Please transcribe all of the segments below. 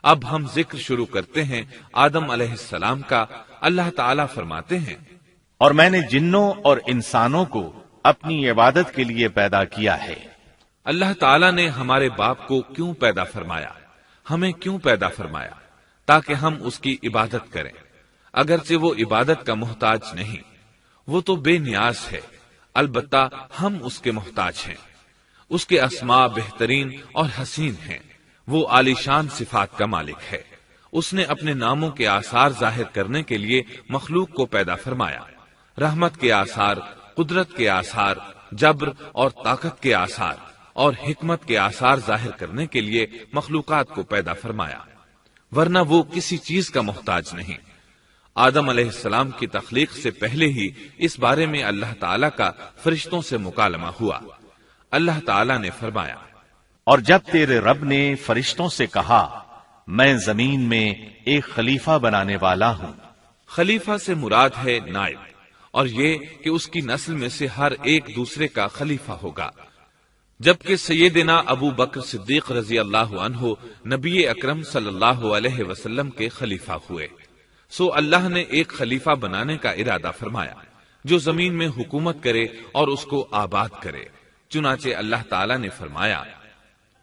اب ہم ذکر شروع کرتے ہیں آدم علیہ السلام کا۔ اللہ تعالیٰ فرماتے ہیں، اور میں نے جنوں اور انسانوں کو اپنی عبادت کے لیے پیدا کیا ہے۔ اللہ تعالیٰ نے ہمارے باپ کو کیوں پیدا فرمایا، ہمیں کیوں پیدا فرمایا؟ تاکہ ہم اس کی عبادت کریں، اگرچہ وہ عبادت کا محتاج نہیں، وہ تو بے نیاز ہے، البتہ ہم اس کے محتاج ہیں۔ اس کے اسماء بہترین اور حسین ہیں، وہ عالی شان صفات کا مالک ہے۔ اس نے اپنے ناموں کے آثار ظاہر کرنے کے لیے مخلوق کو پیدا فرمایا، رحمت کے آثار، قدرت کے آثار، جبر اور طاقت کے آثار اور حکمت کے آثار ظاہر کرنے کے لیے مخلوقات کو پیدا فرمایا، ورنہ وہ کسی چیز کا محتاج نہیں۔ آدم علیہ السلام کی تخلیق سے پہلے ہی اس بارے میں اللہ تعالیٰ کا فرشتوں سے مکالمہ ہوا۔ اللہ تعالیٰ نے فرمایا، اور جب تیرے رب نے فرشتوں سے کہا میں زمین میں ایک خلیفہ بنانے والا ہوں۔ خلیفہ سے مراد ہے نائب، اور یہ کہ اس کی نسل میں سے ہر ایک دوسرے کا خلیفہ ہوگا۔ جبکہ سیدنا ابو بکر صدیق رضی اللہ عنہ نبی اکرم صلی اللہ علیہ وسلم کے خلیفہ ہوئے، سو اللہ نے ایک خلیفہ بنانے کا ارادہ فرمایا جو زمین میں حکومت کرے اور اس کو آباد کرے۔ چنانچہ اللہ تعالیٰ نے فرمایا،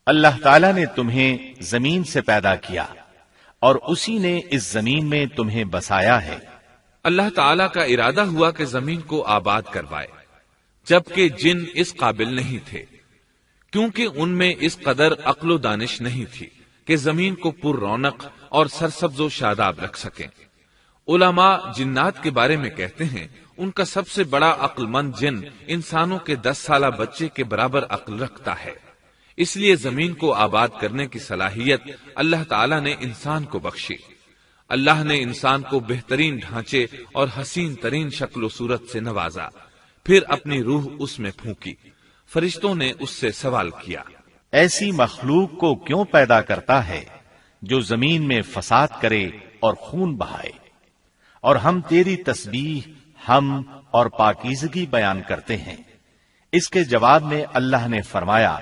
اللہ تعالیٰ نے تمہیں زمین سے پیدا کیا اور اسی نے اس زمین میں تمہیں بسایا ہے۔ اللہ تعالیٰ کا ارادہ ہوا کہ زمین کو آباد کروائے، جبکہ جن اس قابل نہیں تھے، کیونکہ ان میں اس قدر عقل و دانش نہیں تھی کہ زمین کو پر رونق اور سرسبز و شاداب رکھ سکیں۔ علماء جنات کے بارے میں کہتے ہیں ان کا سب سے بڑا عقل مند جن انسانوں کے 10 سالہ بچے کے برابر عقل رکھتا ہے، اس لیے زمین کو آباد کرنے کی صلاحیت اللہ تعالیٰ نے انسان کو بخشی۔ اللہ نے انسان کو بہترین ڈھانچے اور حسین ترین شکل و صورت سے نوازا، پھر اپنی روح اس میں پھونکی۔ فرشتوں نے اس سے سوال کیا، ایسی مخلوق کو کیوں پیدا کرتا ہے جو زمین میں فساد کرے اور خون بہائے؟ اور ہم تیری تسبیح، حمد اور پاکیزگی بیان کرتے ہیں۔ اس کے جواب میں اللہ نے فرمایا،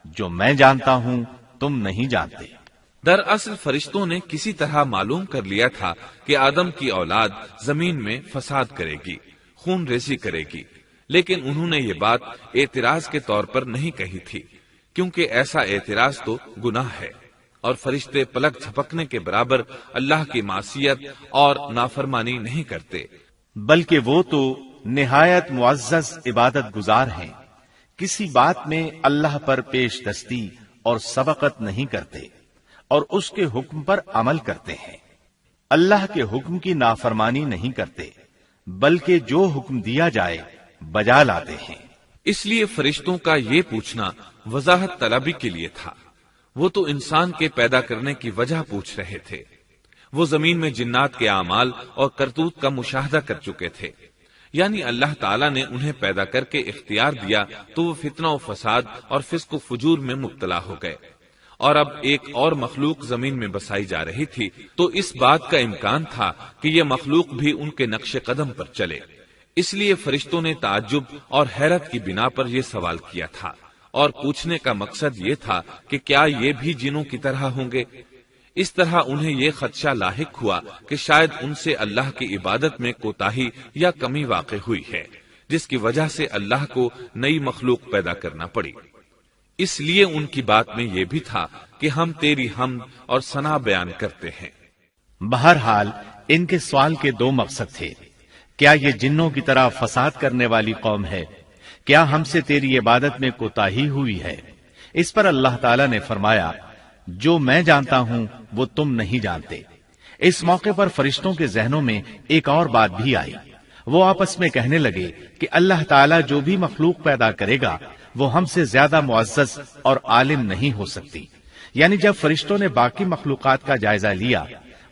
جو میں جانتا ہوں تم نہیں جانتے۔ دراصل فرشتوں نے کسی طرح معلوم کر لیا تھا کہ آدم کی اولاد زمین میں فساد کرے گی، خون ریزی کرے گی، لیکن انہوں نے یہ بات اعتراض کے طور پر نہیں کہی تھی، کیونکہ ایسا اعتراض تو گناہ ہے، اور فرشتے پلک جھپکنے کے برابر اللہ کی معصیت اور نافرمانی نہیں کرتے، بلکہ وہ تو نہایت معزز عبادت گزار ہیں، کسی بات میں اللہ پر پیش دستی اور سبقت نہیں کرتے اور اس کے حکم پر عمل کرتے ہیں۔ اللہ کے حکم کی نافرمانی نہیں کرتے، بلکہ جو حکم دیا جائے بجا لاتے ہیں۔ اس لیے فرشتوں کا یہ پوچھنا وضاحت طلبی کے لیے تھا، وہ تو انسان کے پیدا کرنے کی وجہ پوچھ رہے تھے۔ وہ زمین میں جنات کے اعمال اور کرتوت کا مشاہدہ کر چکے تھے، یعنی اللہ تعالیٰ نے انہیں پیدا کر کے اختیار دیا تو وہ فتنہ و فساد اور فسق و فجور میں مبتلا ہو گئے، اور اب ایک اور مخلوق زمین میں بسائی جا رہی تھی، تو اس بات کا امکان تھا کہ یہ مخلوق بھی ان کے نقش قدم پر چلے۔ اس لیے فرشتوں نے تعجب اور حیرت کی بنا پر یہ سوال کیا تھا، اور پوچھنے کا مقصد یہ تھا کہ کیا یہ بھی جنوں کی طرح ہوں گے؟ اس طرح انہیں یہ خدشہ لاحق ہوا کہ شاید ان سے اللہ کی عبادت میں کوتاہی یا کمی واقع ہوئی ہے، جس کی وجہ سے اللہ کو نئی مخلوق پیدا کرنا پڑی۔ اس لیے ان کی بات میں یہ بھی تھا کہ ہم تیری حمد اور ثنا بیان کرتے ہیں۔ بہرحال ان کے سوال کے دو مقصد تھے، کیا یہ جنوں کی طرح فساد کرنے والی قوم ہے؟ کیا ہم سے تیری عبادت میں کوتاہی ہوئی ہے؟ اس پر اللہ تعالیٰ نے فرمایا، جو میں جانتا ہوں وہ تم نہیں جانتے۔ اس موقع پر فرشتوں کے ذہنوں میں ایک اور بات بھی آئی، وہ آپس میں کہنے لگے کہ اللہ تعالیٰ جو بھی مخلوق پیدا کرے گا وہ ہم سے زیادہ معزز اور عالم نہیں ہو سکتی۔ یعنی جب فرشتوں نے باقی مخلوقات کا جائزہ لیا،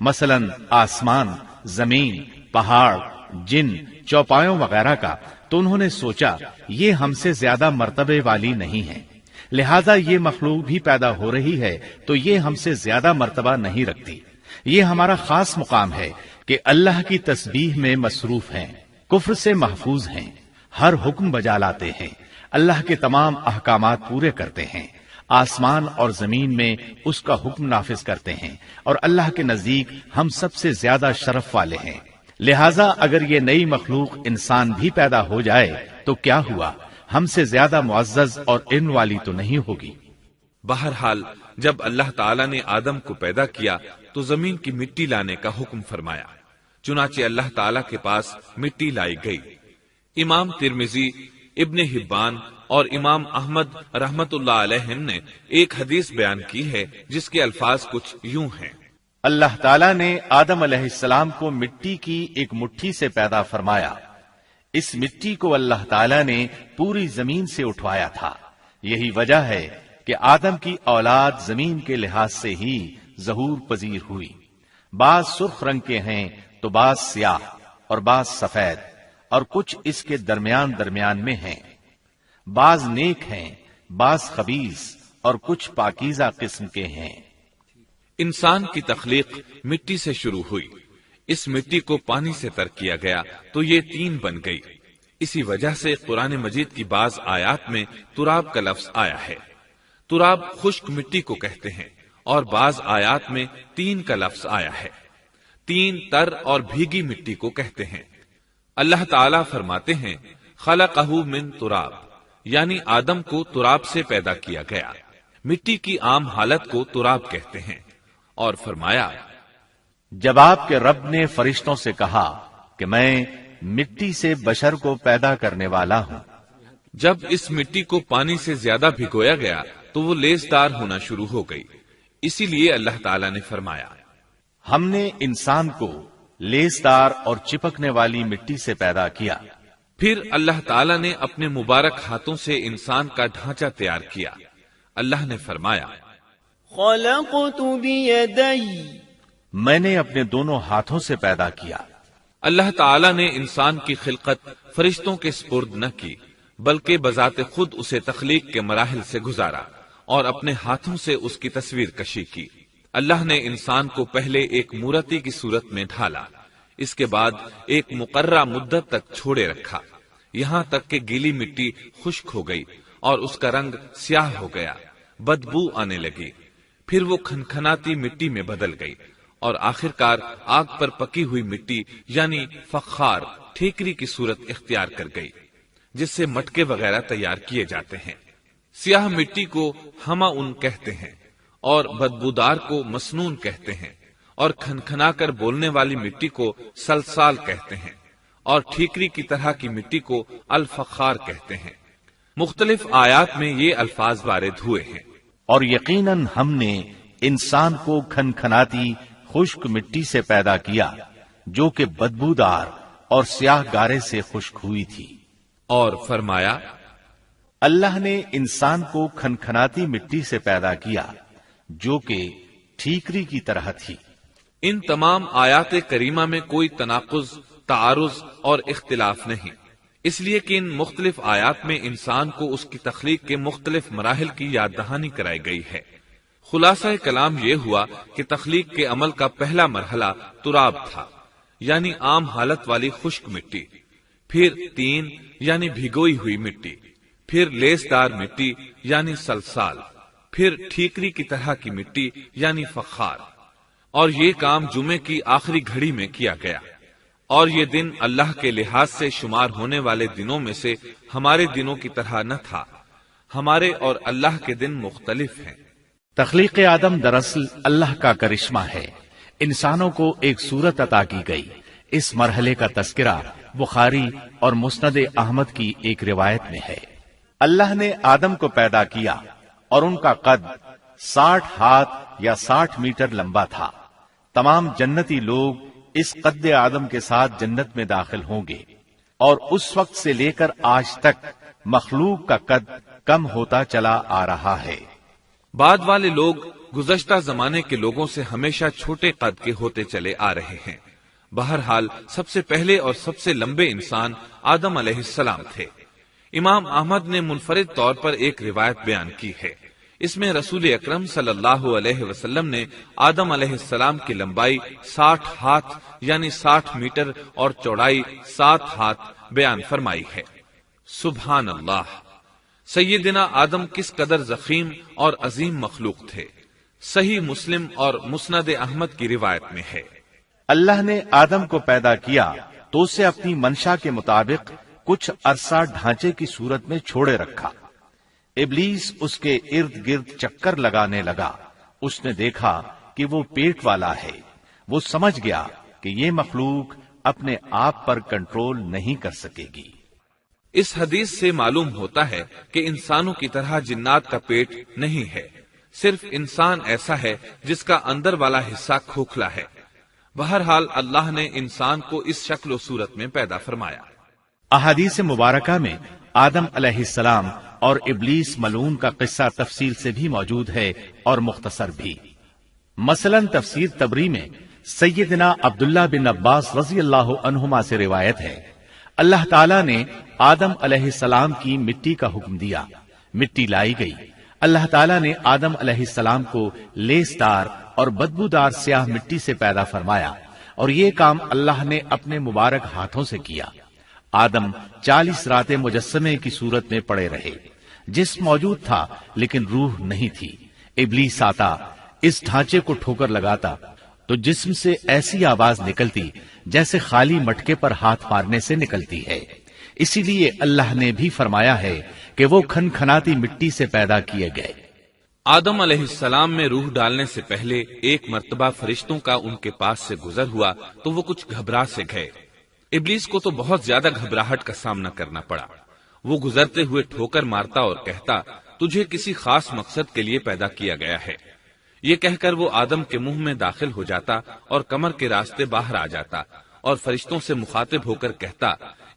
مثلا آسمان، زمین، پہاڑ، جن، چوپایوں وغیرہ کا، تو انہوں نے سوچا یہ ہم سے زیادہ مرتبے والی نہیں ہے، لہذا یہ مخلوق بھی پیدا ہو رہی ہے تو یہ ہم سے زیادہ مرتبہ نہیں رکھتی۔ یہ ہمارا خاص مقام ہے کہ اللہ کی تسبیح میں مصروف ہیں، کفر سے محفوظ ہیں، ہر حکم بجا لاتے ہیں، اللہ کے تمام احکامات پورے کرتے ہیں، آسمان اور زمین میں اس کا حکم نافذ کرتے ہیں، اور اللہ کے نزدیک ہم سب سے زیادہ شرف والے ہیں۔ لہذا اگر یہ نئی مخلوق انسان بھی پیدا ہو جائے تو کیا ہوا، ہم سے زیادہ معزز اور علم والی تو نہیں ہوگی۔ بہرحال جب اللہ تعالیٰ نے آدم کو پیدا کیا تو زمین کی مٹی لانے کا حکم فرمایا، چنانچہ اللہ تعالیٰ کے پاس مٹی لائی گئی۔ امام ترمذی، ابن حبان اور امام احمد رحمت اللہ علیہ نے ایک حدیث بیان کی ہے جس کے الفاظ کچھ یوں ہیں: اللہ تعالیٰ نے آدم علیہ السلام کو مٹی کی ایک مٹھی سے پیدا فرمایا، اس مٹی کو اللہ تعالیٰ نے پوری زمین سے اٹھوایا تھا۔ یہی وجہ ہے کہ آدم کی اولاد زمین کے لحاظ سے ہی ظہور پذیر ہوئی۔ بعض سرخ رنگ کے ہیں تو بعض سیاہ اور بعض سفید، اور کچھ اس کے درمیان میں ہیں۔ بعض نیک ہیں، بعض خبیث، اور کچھ پاکیزہ قسم کے ہیں۔ انسان کی تخلیق مٹی سے شروع ہوئی، اس مٹی کو پانی سے تر کیا گیا تو یہ تین بن گئی۔ اسی وجہ سے قرآن مجید کی بعض آیات میں تراب کا لفظ آیا ہے۔ تراب خشک مٹی کو کہتے ہیں، اور بعض آیات میں تین کا لفظ آیا ہے۔ تین تر اور بھیگی مٹی کو کہتے ہیں۔ اللہ تعالیٰ فرماتے ہیں خلقہ من تراب، یعنی آدم کو تراب سے پیدا کیا گیا۔ مٹی کی عام حالت کو تراب کہتے ہیں، اور فرمایا جب آپ کے رب نے فرشتوں سے کہا کہ میں مٹی سے بشر کو پیدا کرنے والا ہوں، جب اس مٹی کو پانی سے زیادہ بھگویا گیا تو وہ لیسدار ہونا شروع ہو گئی، اسی لیے اللہ تعالیٰ نے فرمایا ہم نے انسان کو لیسدار اور چپکنے والی مٹی سے پیدا کیا۔ پھر اللہ تعالیٰ نے اپنے مبارک ہاتھوں سے انسان کا ڈھانچہ تیار کیا۔ اللہ نے فرمایا خلقت بیدی، میں نے اپنے دونوں ہاتھوں سے پیدا کیا۔ اللہ تعالیٰ نے انسان کی خلقت فرشتوں کے سپرد نہ کی، بلکہ بذات خود اسے تخلیق کے مراحل سے گزارا اور اپنے ہاتھوں سے اس کی تصویر کشی کی۔ اللہ نے انسان کو پہلے ایک مورتی کی صورت میں ڈھالا، اس کے بعد ایک مقررہ مدت تک چھوڑے رکھا، یہاں تک کہ گیلی مٹی خشک ہو گئی اور اس کا رنگ سیاہ ہو گیا، بدبو آنے لگی، پھر وہ کھنکھناتی مٹی میں بدل گئی، اور آخرکار آگ پر پکی ہوئی مٹی یعنی فخار ٹھیکری کی صورت اختیار کر گئی، جس سے مٹکے وغیرہ تیار کیے جاتے ہیں۔ سیاہ مٹی کو ہماون کہتے ہیں، اور بدبودار کو مسنون کہتے ہیں، اور کھنکھنا کر بولنے والی مٹی کو سلسال کہتے ہیں، اور ٹھیکری کی طرح کی مٹی کو الفخار کہتے ہیں۔ مختلف آیات میں یہ الفاظ وارد ہوئے ہیں۔ اور یقیناً ہم نے انسان کو کھنکھناتی خشک مٹی سے پیدا کیا جو کہ بدبودار اور سیاہ گارے سے خشک ہوئی تھی۔ اور فرمایا اللہ نے انسان کو کھنکھناتی مٹی سے پیدا کیا جو کہ ٹھیکری کی طرح تھی۔ ان تمام آیات کریمہ میں کوئی تناقض، تعارض اور اختلاف نہیں، اس لیے کہ ان مختلف آیات میں انسان کو اس کی تخلیق کے مختلف مراحل کی یاد دہانی کرائی گئی ہے۔ خلاصہ کلام یہ ہوا کہ تخلیق کے عمل کا پہلا مرحلہ تراب تھا، یعنی عام حالت والی خشک مٹی، پھر تین یعنی بھگوئی ہوئی مٹی، پھر لیسدار مٹی یعنی سلسال، پھر ٹھیکری کی طرح کی مٹی یعنی فخار، اور یہ کام جمعے کی آخری گھڑی میں کیا گیا۔ اور یہ دن اللہ کے لحاظ سے شمار ہونے والے دنوں میں سے ہمارے دنوں کی طرح نہ تھا، ہمارے اور اللہ کے دن مختلف ہیں۔ تخلیق آدم دراصل اللہ کا کرشمہ ہے، انسانوں کو ایک صورت عطا کی گئی۔ اس مرحلے کا تذکرہ بخاری اور مسند احمد کی ایک روایت میں ہے۔ اللہ نے آدم کو پیدا کیا اور ان کا قد 60 ہاتھ یا 60 میٹر لمبا تھا۔ تمام جنتی لوگ اس قد آدم کے ساتھ جنت میں داخل ہوں گے، اور اس وقت سے لے کر آج تک مخلوق کا قد کم ہوتا چلا آ رہا ہے۔ بعد والے لوگ گزشتہ زمانے کے لوگوں سے ہمیشہ چھوٹے قد کے ہوتے چلے آ رہے ہیں۔ بہرحال سب سے پہلے اور سب سے لمبے انسان آدم علیہ السلام تھے۔ امام احمد نے منفرد طور پر ایک روایت بیان کی ہے، اس میں رسول اکرم صلی اللہ علیہ وسلم نے آدم علیہ السلام کی لمبائی 60 ہاتھ یعنی 60 میٹر اور چوڑائی 7 ہاتھ بیان فرمائی ہے۔ سبحان اللہ، سیدنا آدم کس قدر ضخیم اور عظیم مخلوق تھے، صحیح مسلم اور مسند احمد کی روایت میں ہے، اللہ نے آدم کو پیدا کیا تو اسے اپنی منشا کے مطابق کچھ عرصہ ڈھانچے کی صورت میں چھوڑے رکھا۔ ابلیس اس کے ارد گرد چکر لگانے لگا۔ اس نے دیکھا کہ وہ پیٹ والا ہے۔ وہ سمجھ گیا کہ یہ مخلوق اپنے آپ پر کنٹرول نہیں کر سکے گی۔ اس حدیث سے معلوم ہوتا ہے کہ انسانوں کی طرح جنات کا پیٹ نہیں ہے، صرف انسان ایسا ہے جس کا اندر والا حصہ کھوکھلا ہے۔ بہرحال اللہ نے انسان کو اس شکل و صورت میں پیدا فرمایا۔ احادیث مبارکہ میں آدم علیہ السلام اور ابلیس ملعون کا قصہ تفصیل سے بھی موجود ہے اور مختصر بھی۔ مثلا تفسیر تبری میں سیدنا عبداللہ بن عباس رضی اللہ عنہما سے روایت ہے، اللہ تعالیٰ نے آدم علیہ السلام کی مٹی کا حکم دیا، مٹی لائی گئی۔ اللہ تعالیٰ نے آدم علیہ السلام کو لیسدار اور بدبودار سیاہ مٹی سے پیدا فرمایا، اور یہ کام اللہ نے اپنے مبارک ہاتھوں سے کیا۔ آدم 40 راتیں مجسمے کی صورت میں پڑے رہے، جسم موجود تھا لیکن روح نہیں تھی۔ ابلیس آتا، اس ڈھانچے کو ٹھوکر لگاتا تو جسم سے ایسی آواز نکلتی جیسے خالی مٹکے پر ہاتھ مارنے سے نکلتی ہے۔ اسی لیے اللہ نے بھی فرمایا ہے کہ وہ کھنکھناتی مٹی سے پیدا کیے گئے۔ آدم علیہ السلام میں روح ڈالنے سے پہلے ایک مرتبہ فرشتوں کا ان کے پاس سے گزر ہوا تو وہ کچھ گھبرا سے گئے۔ ابلیس کو تو بہت زیادہ گھبراہٹ کا سامنا کرنا پڑا۔ وہ گزرتے ہوئے ٹھوکر مارتا اور کہتا، تجھے کسی خاص مقصد کے لیے پیدا کیا گیا ہے۔ یہ کہہ کر وہ آدم کے منہ میں داخل ہو جاتا اور کمر کے راستے باہر آ جاتا اور فرشتوں سے مخاطب ہو کر کہتا،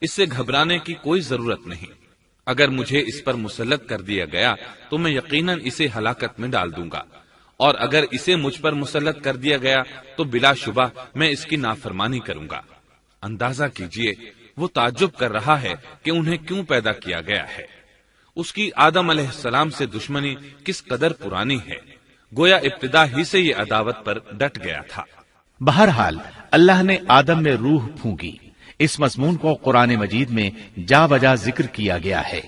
اس سے گھبرانے کی کوئی ضرورت نہیں۔ اگر مجھے اس پر مسلط کر دیا گیا تو میں یقیناً اسے ہلاکت میں ڈال دوں گا، اور اگر اسے مجھ پر مسلط کر دیا گیا تو بلا شبہ میں اس کی نافرمانی کروں گا۔ اندازہ کیجئے وہ تعجب کر رہا ہے کہ انہیں کیوں پیدا کیا گیا ہے۔ اس کی آدم علیہ السلام سے دشمنی کس قدر پرانی ہے، گویا ابتدا ہی سے یہ عداوت پر ڈٹ گیا تھا۔ بہرحال اللہ نے آدم میں روح پھونکی۔ اس مضمون کو قرآن مجید میں جا بجا ذکر کیا گیا ہے۔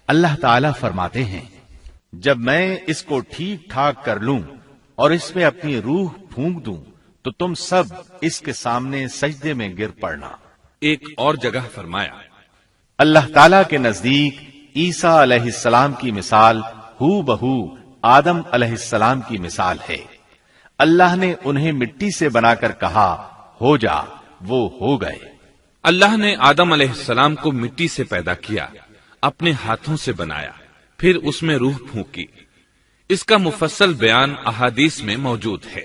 اللہ تعالیٰ فرماتے ہیں، جب میں اس کو ٹھیک ٹھاک کر لوں اور اس میں اپنی روح پھونک دوں تو تم سب اس کے سامنے سجدے میں گر پڑنا۔ ایک اور جگہ فرمایا، اللہ تعالیٰ کے نزدیک عیسیٰ علیہ السلام کی مثال ہو بہو آدم علیہ السلام کی مثال ہے۔ اللہ نے انہیں مٹی سے بنا کر کہا، ہو جا، وہ ہو گئے۔ اللہ نے آدم علیہ السلام کو مٹی سے پیدا کیا، اپنے ہاتھوں سے بنایا، پھر اس میں روح پھونکی۔ اس کا مفصل بیان احادیث میں موجود ہے۔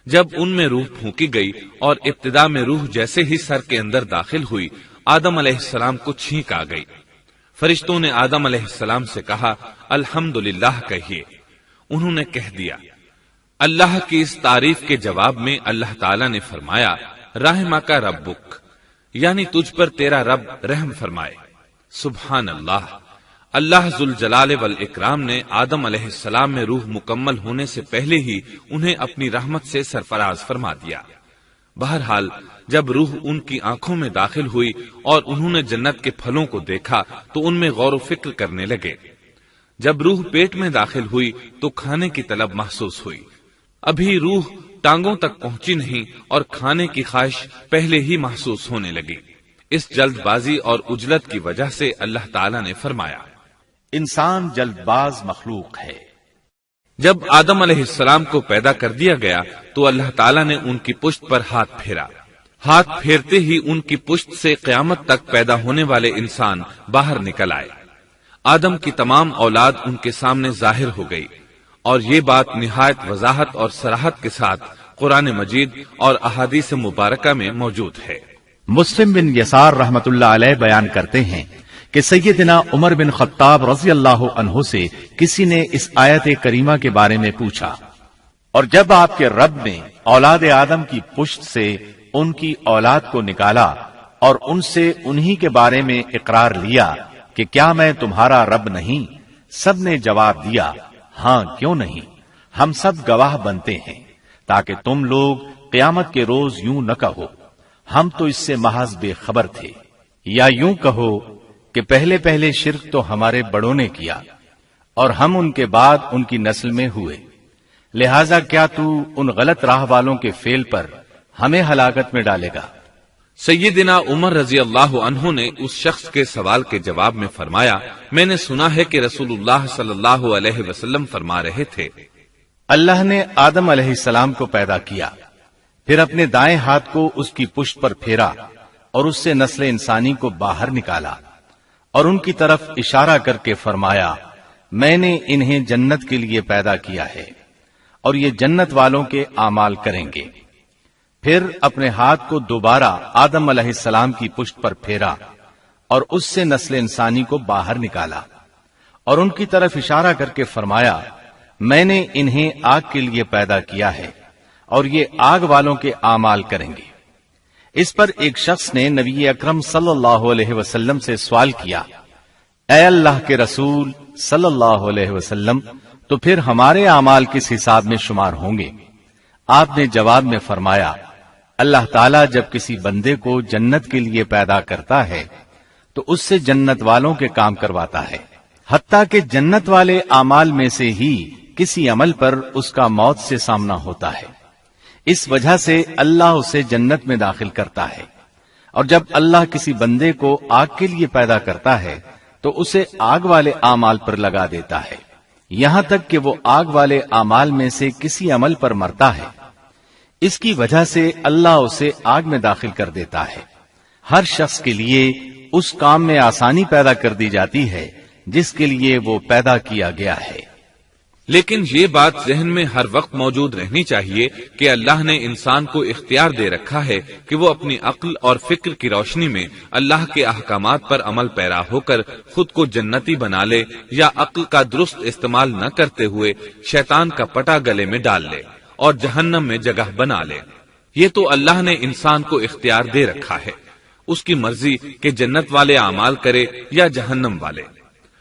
جب ان میں روح پھونکی گئی اور ابتدا میں روح جیسے ہی سر کے اندر داخل ہوئی، آدم علیہ السلام کو چھینک آ گئی۔ فرشتوں نے آدم علیہ السلام سے کہا، الحمدللہ کہیے۔ انہوں نے کہہ دیا۔ اللہ کی اس تعریف کے جواب میں اللہ تعالیٰ نے فرمایا، رحمک ربک، یعنی تجھ پر تیرا رب رحم فرمائے۔ سبحان اللہ، اللہ ذوالجلال والاکرام نے آدم علیہ السلام میں روح مکمل ہونے سے پہلے ہی انہیں اپنی رحمت سے سرفراز فرما دیا۔ بہرحال جب روح ان کی آنکھوں میں داخل ہوئی اور انہوں نے جنت کے پھلوں کو دیکھا تو ان میں غور و فکر کرنے لگے۔ جب روح پیٹ میں داخل ہوئی تو کھانے کی طلب محسوس ہوئی۔ ابھی روح ٹانگوں تک پہنچی نہیں اور کھانے کی خواہش پہلے ہی محسوس ہونے لگی۔ اس جلد بازی اور عجلت کی وجہ سے اللہ تعالیٰ نے فرمایا، انسان جلد باز مخلوق ہے۔ جب آدم علیہ السلام کو پیدا کر دیا گیا تو اللہ تعالیٰ نے ان کی پشت پر ہاتھ پھیرا۔ ہاتھ پھیرتے ہی ان کی پشت سے قیامت تک پیدا ہونے والے انسان باہر نکل آئے۔ آدم کی تمام اولاد ان کے سامنے ظاہر ہو گئی، اور یہ بات نہایت وضاحت اور صراحت کے ساتھ قرآن مجید اور احادیث مبارکہ میں موجود ہے۔ مسلم بن یسار رحمت اللہ علیہ بیان کرتے ہیں کہ سیدنا عمر بن خطاب رضی اللہ عنہ سے کسی نے اس آیت کریمہ کے بارے میں پوچھا، اور جب آپ کے رب نے اولاد آدم کی پشت سے ان کی اولاد کو نکالا اور ان سے انہی کے بارے میں اقرار لیا کہ کیا میں تمہارا رب نہیں، سب نے جواب دیا، ہاں کیوں نہیں، ہم سب گواہ بنتے ہیں، تاکہ تم لوگ قیامت کے روز یوں نہ کہو ہم تو اس سے محض بے خبر تھے، یا یوں کہو کہ پہلے پہلے شرک تو ہمارے بڑوں نے کیا اور ہم ان کے بعد ان کی نسل میں ہوئے، لہذا کیا تو ان غلط راہ والوں کے فعل پر ہمیں ہلاکت میں ڈالے گا؟ سیدنا عمر رضی اللہ عنہ نے اس شخص کے سوال کے جواب میں فرمایا، میں نے سنا ہے کہ رسول اللہ صلی اللہ علیہ وسلم فرما رہے تھے، اللہ نے آدم علیہ السلام کو پیدا کیا، پھر اپنے دائیں ہاتھ کو اس کی پشت پر پھیرا اور اس سے نسل انسانی کو باہر نکالا اور ان کی طرف اشارہ کر کے فرمایا، میں نے انہیں جنت کے لیے پیدا کیا ہے اور یہ جنت والوں کے اعمال کریں گے۔ پھر اپنے ہاتھ کو دوبارہ آدم علیہ السلام کی پشت پر پھیرا اور اس سے نسل انسانی کو باہر نکالا اور ان کی طرف اشارہ کر کے فرمایا، میں نے انہیں آگ کے لیے پیدا کیا ہے اور یہ آگ والوں کے اعمال کریں گے۔ اس پر ایک شخص نے نبی اکرم صلی اللہ علیہ وسلم سے سوال کیا، اے اللہ کے رسول صلی اللہ علیہ وسلم، تو پھر ہمارے اعمال کس حساب میں شمار ہوں گے؟ آپ نے جواب میں فرمایا، اللہ تعالیٰ جب کسی بندے کو جنت کے لیے پیدا کرتا ہے تو اس سے جنت والوں کے کام کرواتا ہے، حتیٰ کہ جنت والے اعمال میں سے ہی کسی عمل پر اس کا موت سے سامنا ہوتا ہے، اس وجہ سے اللہ اسے جنت میں داخل کرتا ہے، اور جب اللہ کسی بندے کو آگ کے لیے پیدا کرتا ہے تو اسے آگ والے اعمال پر لگا دیتا ہے، یہاں تک کہ وہ آگ والے اعمال میں سے کسی عمل پر مرتا ہے، اس کی وجہ سے اللہ اسے آگ میں داخل کر دیتا ہے۔ ہر شخص کے لیے اس کام میں آسانی پیدا کر دی جاتی ہے جس کے لیے وہ پیدا کیا گیا ہے۔ لیکن یہ بات ذہن میں ہر وقت موجود رہنی چاہیے کہ اللہ نے انسان کو اختیار دے رکھا ہے کہ وہ اپنی عقل اور فکر کی روشنی میں اللہ کے احکامات پر عمل پیرا ہو کر خود کو جنتی بنا لے، یا عقل کا درست استعمال نہ کرتے ہوئے شیطان کا پٹا گلے میں ڈال لے اور جہنم میں جگہ بنا لے۔ یہ تو اللہ نے انسان کو اختیار دے رکھا ہے، اس کی مرضی کہ جنت والے اعمال کرے یا جہنم والے۔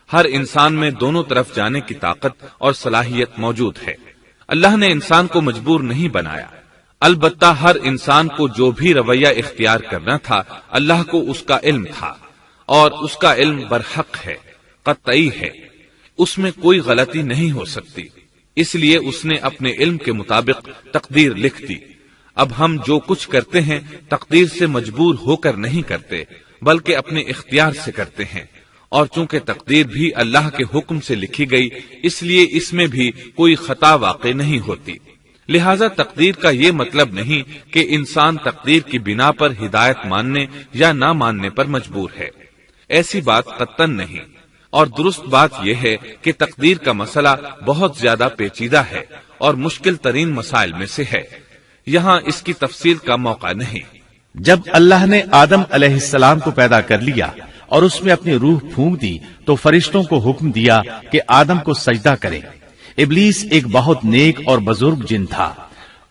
ہر انسان میں دونوں طرف جانے کی طاقت اور صلاحیت موجود ہے۔ اللہ نے انسان کو مجبور نہیں بنایا، البتہ ہر انسان کو جو بھی رویہ اختیار کرنا تھا اللہ کو اس کا علم تھا، اور اس کا علم برحق ہے، قطعی ہے، اس میں کوئی غلطی نہیں ہو سکتی، اس لیے اس نے اپنے علم کے مطابق تقدیر لکھ دی۔ اب ہم جو کچھ کرتے ہیں تقدیر سے مجبور ہو کر نہیں کرتے، بلکہ اپنے اختیار سے کرتے ہیں، اور چونکہ تقدیر بھی اللہ کے حکم سے لکھی گئی اس لیے اس میں بھی کوئی خطا واقع نہیں ہوتی۔ لہذا تقدیر کا یہ مطلب نہیں کہ انسان تقدیر کی بنا پر ہدایت ماننے یا نہ ماننے پر مجبور ہے، ایسی بات قطعاً نہیں۔ اور درست بات یہ ہے کہ تقدیر کا مسئلہ بہت زیادہ پیچیدہ ہے اور مشکل ترین مسائل میں سے ہے، یہاں اس کی تفصیل کا موقع نہیں۔ جب اللہ نے آدم علیہ السلام کو پیدا کر لیا اور اس میں اپنی روح پھونک دی تو فرشتوں کو حکم دیا کہ آدم کو سجدہ کرے۔ ابلیس ایک بہت نیک اور بزرگ جن تھا،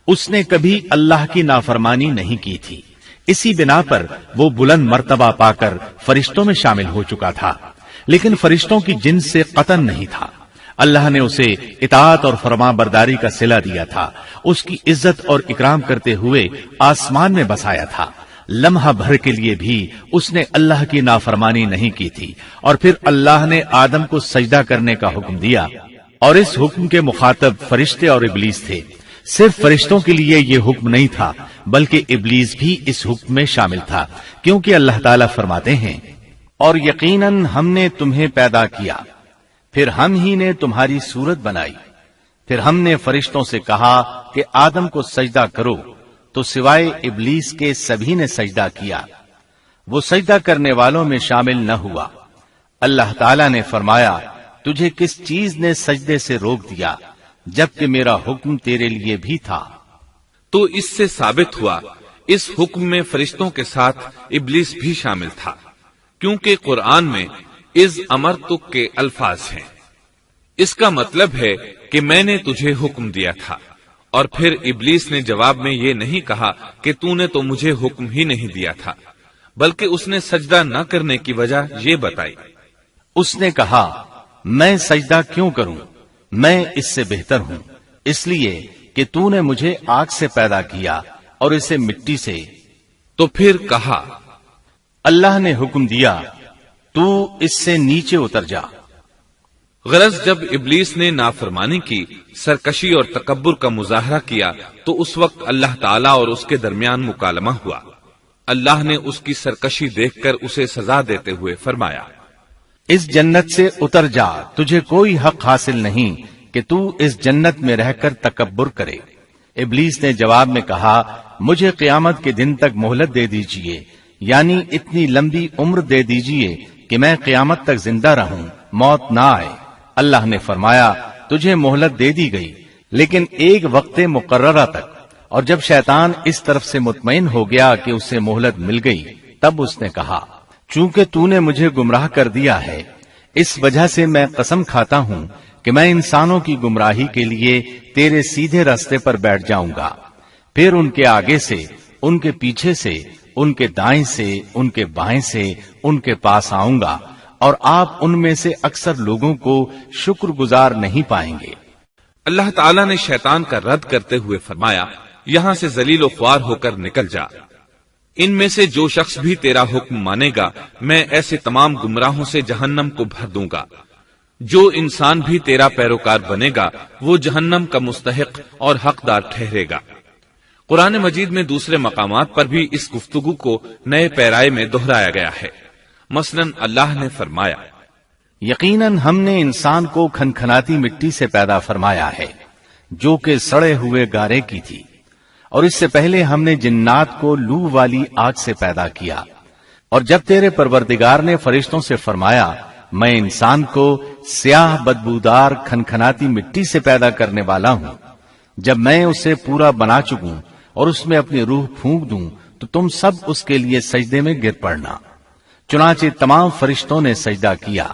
اس نے کبھی اللہ کی نافرمانی نہیں کی تھی، اسی بنا پر وہ بلند مرتبہ پا کر فرشتوں میں شامل ہو چکا تھا، لیکن فرشتوں کی جنس سے قطعاً نہیں تھا۔ اللہ نے اسے اطاعت اور فرما برداری کا صلہ دیا تھا، اس کی عزت اور اکرام کرتے ہوئے آسمان میں بسایا تھا، لمحہ بھر کے لیے بھی اس نے اللہ کی نافرمانی نہیں کی تھی، اور پھر اللہ نے آدم کو سجدہ کرنے کا حکم دیا، اور اس حکم کے مخاطب فرشتے اور ابلیس تھے۔ صرف فرشتوں کے لیے یہ حکم نہیں تھا بلکہ ابلیس بھی اس حکم میں شامل تھا، کیونکہ اللہ تعالیٰ فرماتے ہیں، اور یقیناً ہم نے تمہیں پیدا کیا، پھر ہم ہی نے تمہاری صورت بنائی، پھر ہم نے فرشتوں سے کہا کہ آدم کو سجدہ کرو، تو سوائے ابلیس کے سبھی نے سجدہ کیا، وہ سجدہ کرنے والوں میں شامل نہ ہوا۔ اللہ تعالیٰ نے فرمایا، تجھے کس چیز نے سجدے سے روک دیا جبکہ میرا حکم تیرے لیے بھی تھا؟ تو اس سے ثابت ہوا اس حکم میں فرشتوں کے ساتھ ابلیس بھی شامل تھا، کیونکہ قرآن میں از امرتک کے الفاظ ہیں۔ اس کا مطلب ہے کہ میں نے تجھے حکم دیا تھا، اور پھر ابلیس نے جواب میں یہ نہیں کہا کہ تو نے تو مجھے حکم ہی نہیں دیا تھا، بلکہ اس نے سجدہ نہ کرنے کی وجہ یہ بتائی۔ اس نے کہا، میں سجدہ کیوں کروں، میں اس سے بہتر ہوں، اس لیے کہ تو نے مجھے آگ سے پیدا کیا اور اسے مٹی سے۔ تو پھر کہا، اللہ نے حکم دیا، تو اس سے نیچے اتر جا۔ غرض جب ابلیس نے نافرمانی کی، سرکشی اور تکبر کا مظاہرہ کیا تو اس وقت اللہ تعالیٰ اور اس کے درمیان مکالمہ ہوا۔ اللہ نے اس کی سرکشی دیکھ کر اسے سزا دیتے ہوئے فرمایا، اس جنت سے اتر جا، تجھے کوئی حق حاصل نہیں کہ تو اس جنت میں رہ کر تکبر کرے۔ ابلیس نے جواب میں کہا، مجھے قیامت کے دن تک مہلت دے دیجئے، یعنی اتنی لمبی عمر دے دیجئے کہ میں قیامت تک زندہ رہوں، موت نہ آئے۔ اللہ نے فرمایا، تجھے مہلت دے دی گئی، لیکن ایک وقت مقررہ تک۔ اور جب شیطان اس طرف سے مطمئن ہو گیا کہ اسے مہلت مل گئی، تب اس نے کہا، چونکہ تو نے مجھے گمراہ کر دیا ہے، اس وجہ سے میں قسم کھاتا ہوں کہ میں انسانوں کی گمراہی کے لیے تیرے سیدھے راستے پر بیٹھ جاؤں گا، پھر ان کے آگے سے، ان کے پیچھے سے، ان کے دائیں سے، ان کے بائیں سے، ان کے پاس آؤں گا، اور آپ ان میں سے اکثر لوگوں کو شکر گزار نہیں پائیں گے۔ اللہ تعالیٰ نے شیطان کا رد کرتے ہوئے فرمایا، یہاں سے ذلیل و خوار ہو کر نکل جا۔ ان میں سے جو شخص بھی تیرا حکم مانے گا، میں ایسے تمام گمراہوں سے جہنم کو بھر دوں گا۔ جو انسان بھی تیرا پیروکار بنے گا، وہ جہنم کا مستحق اور حقدار ٹھہرے گا۔ قرآن مجید میں دوسرے مقامات پر بھی اس گفتگو کو نئے پیرائے میں دہرایا گیا ہے۔ مثلاً اللہ نے فرمایا، یقیناً ہم نے انسان کو کھنکھناتی مٹی سے پیدا فرمایا ہے، جو کہ سڑے ہوئے گارے کی تھی، اور اس سے پہلے ہم نے جنات کو لو والی آگ سے پیدا کیا۔ اور جب تیرے پروردگار نے فرشتوں سے فرمایا، میں انسان کو سیاہ بدبودار کھنکھناتی مٹی سے پیدا کرنے والا ہوں، جب میں اسے پورا بنا چکوں اور اس میں اپنی روح پھونک دوں تو تم سب اس کے لیے سجدے میں گر پڑنا۔ چنانچہ تمام فرشتوں نے سجدہ کیا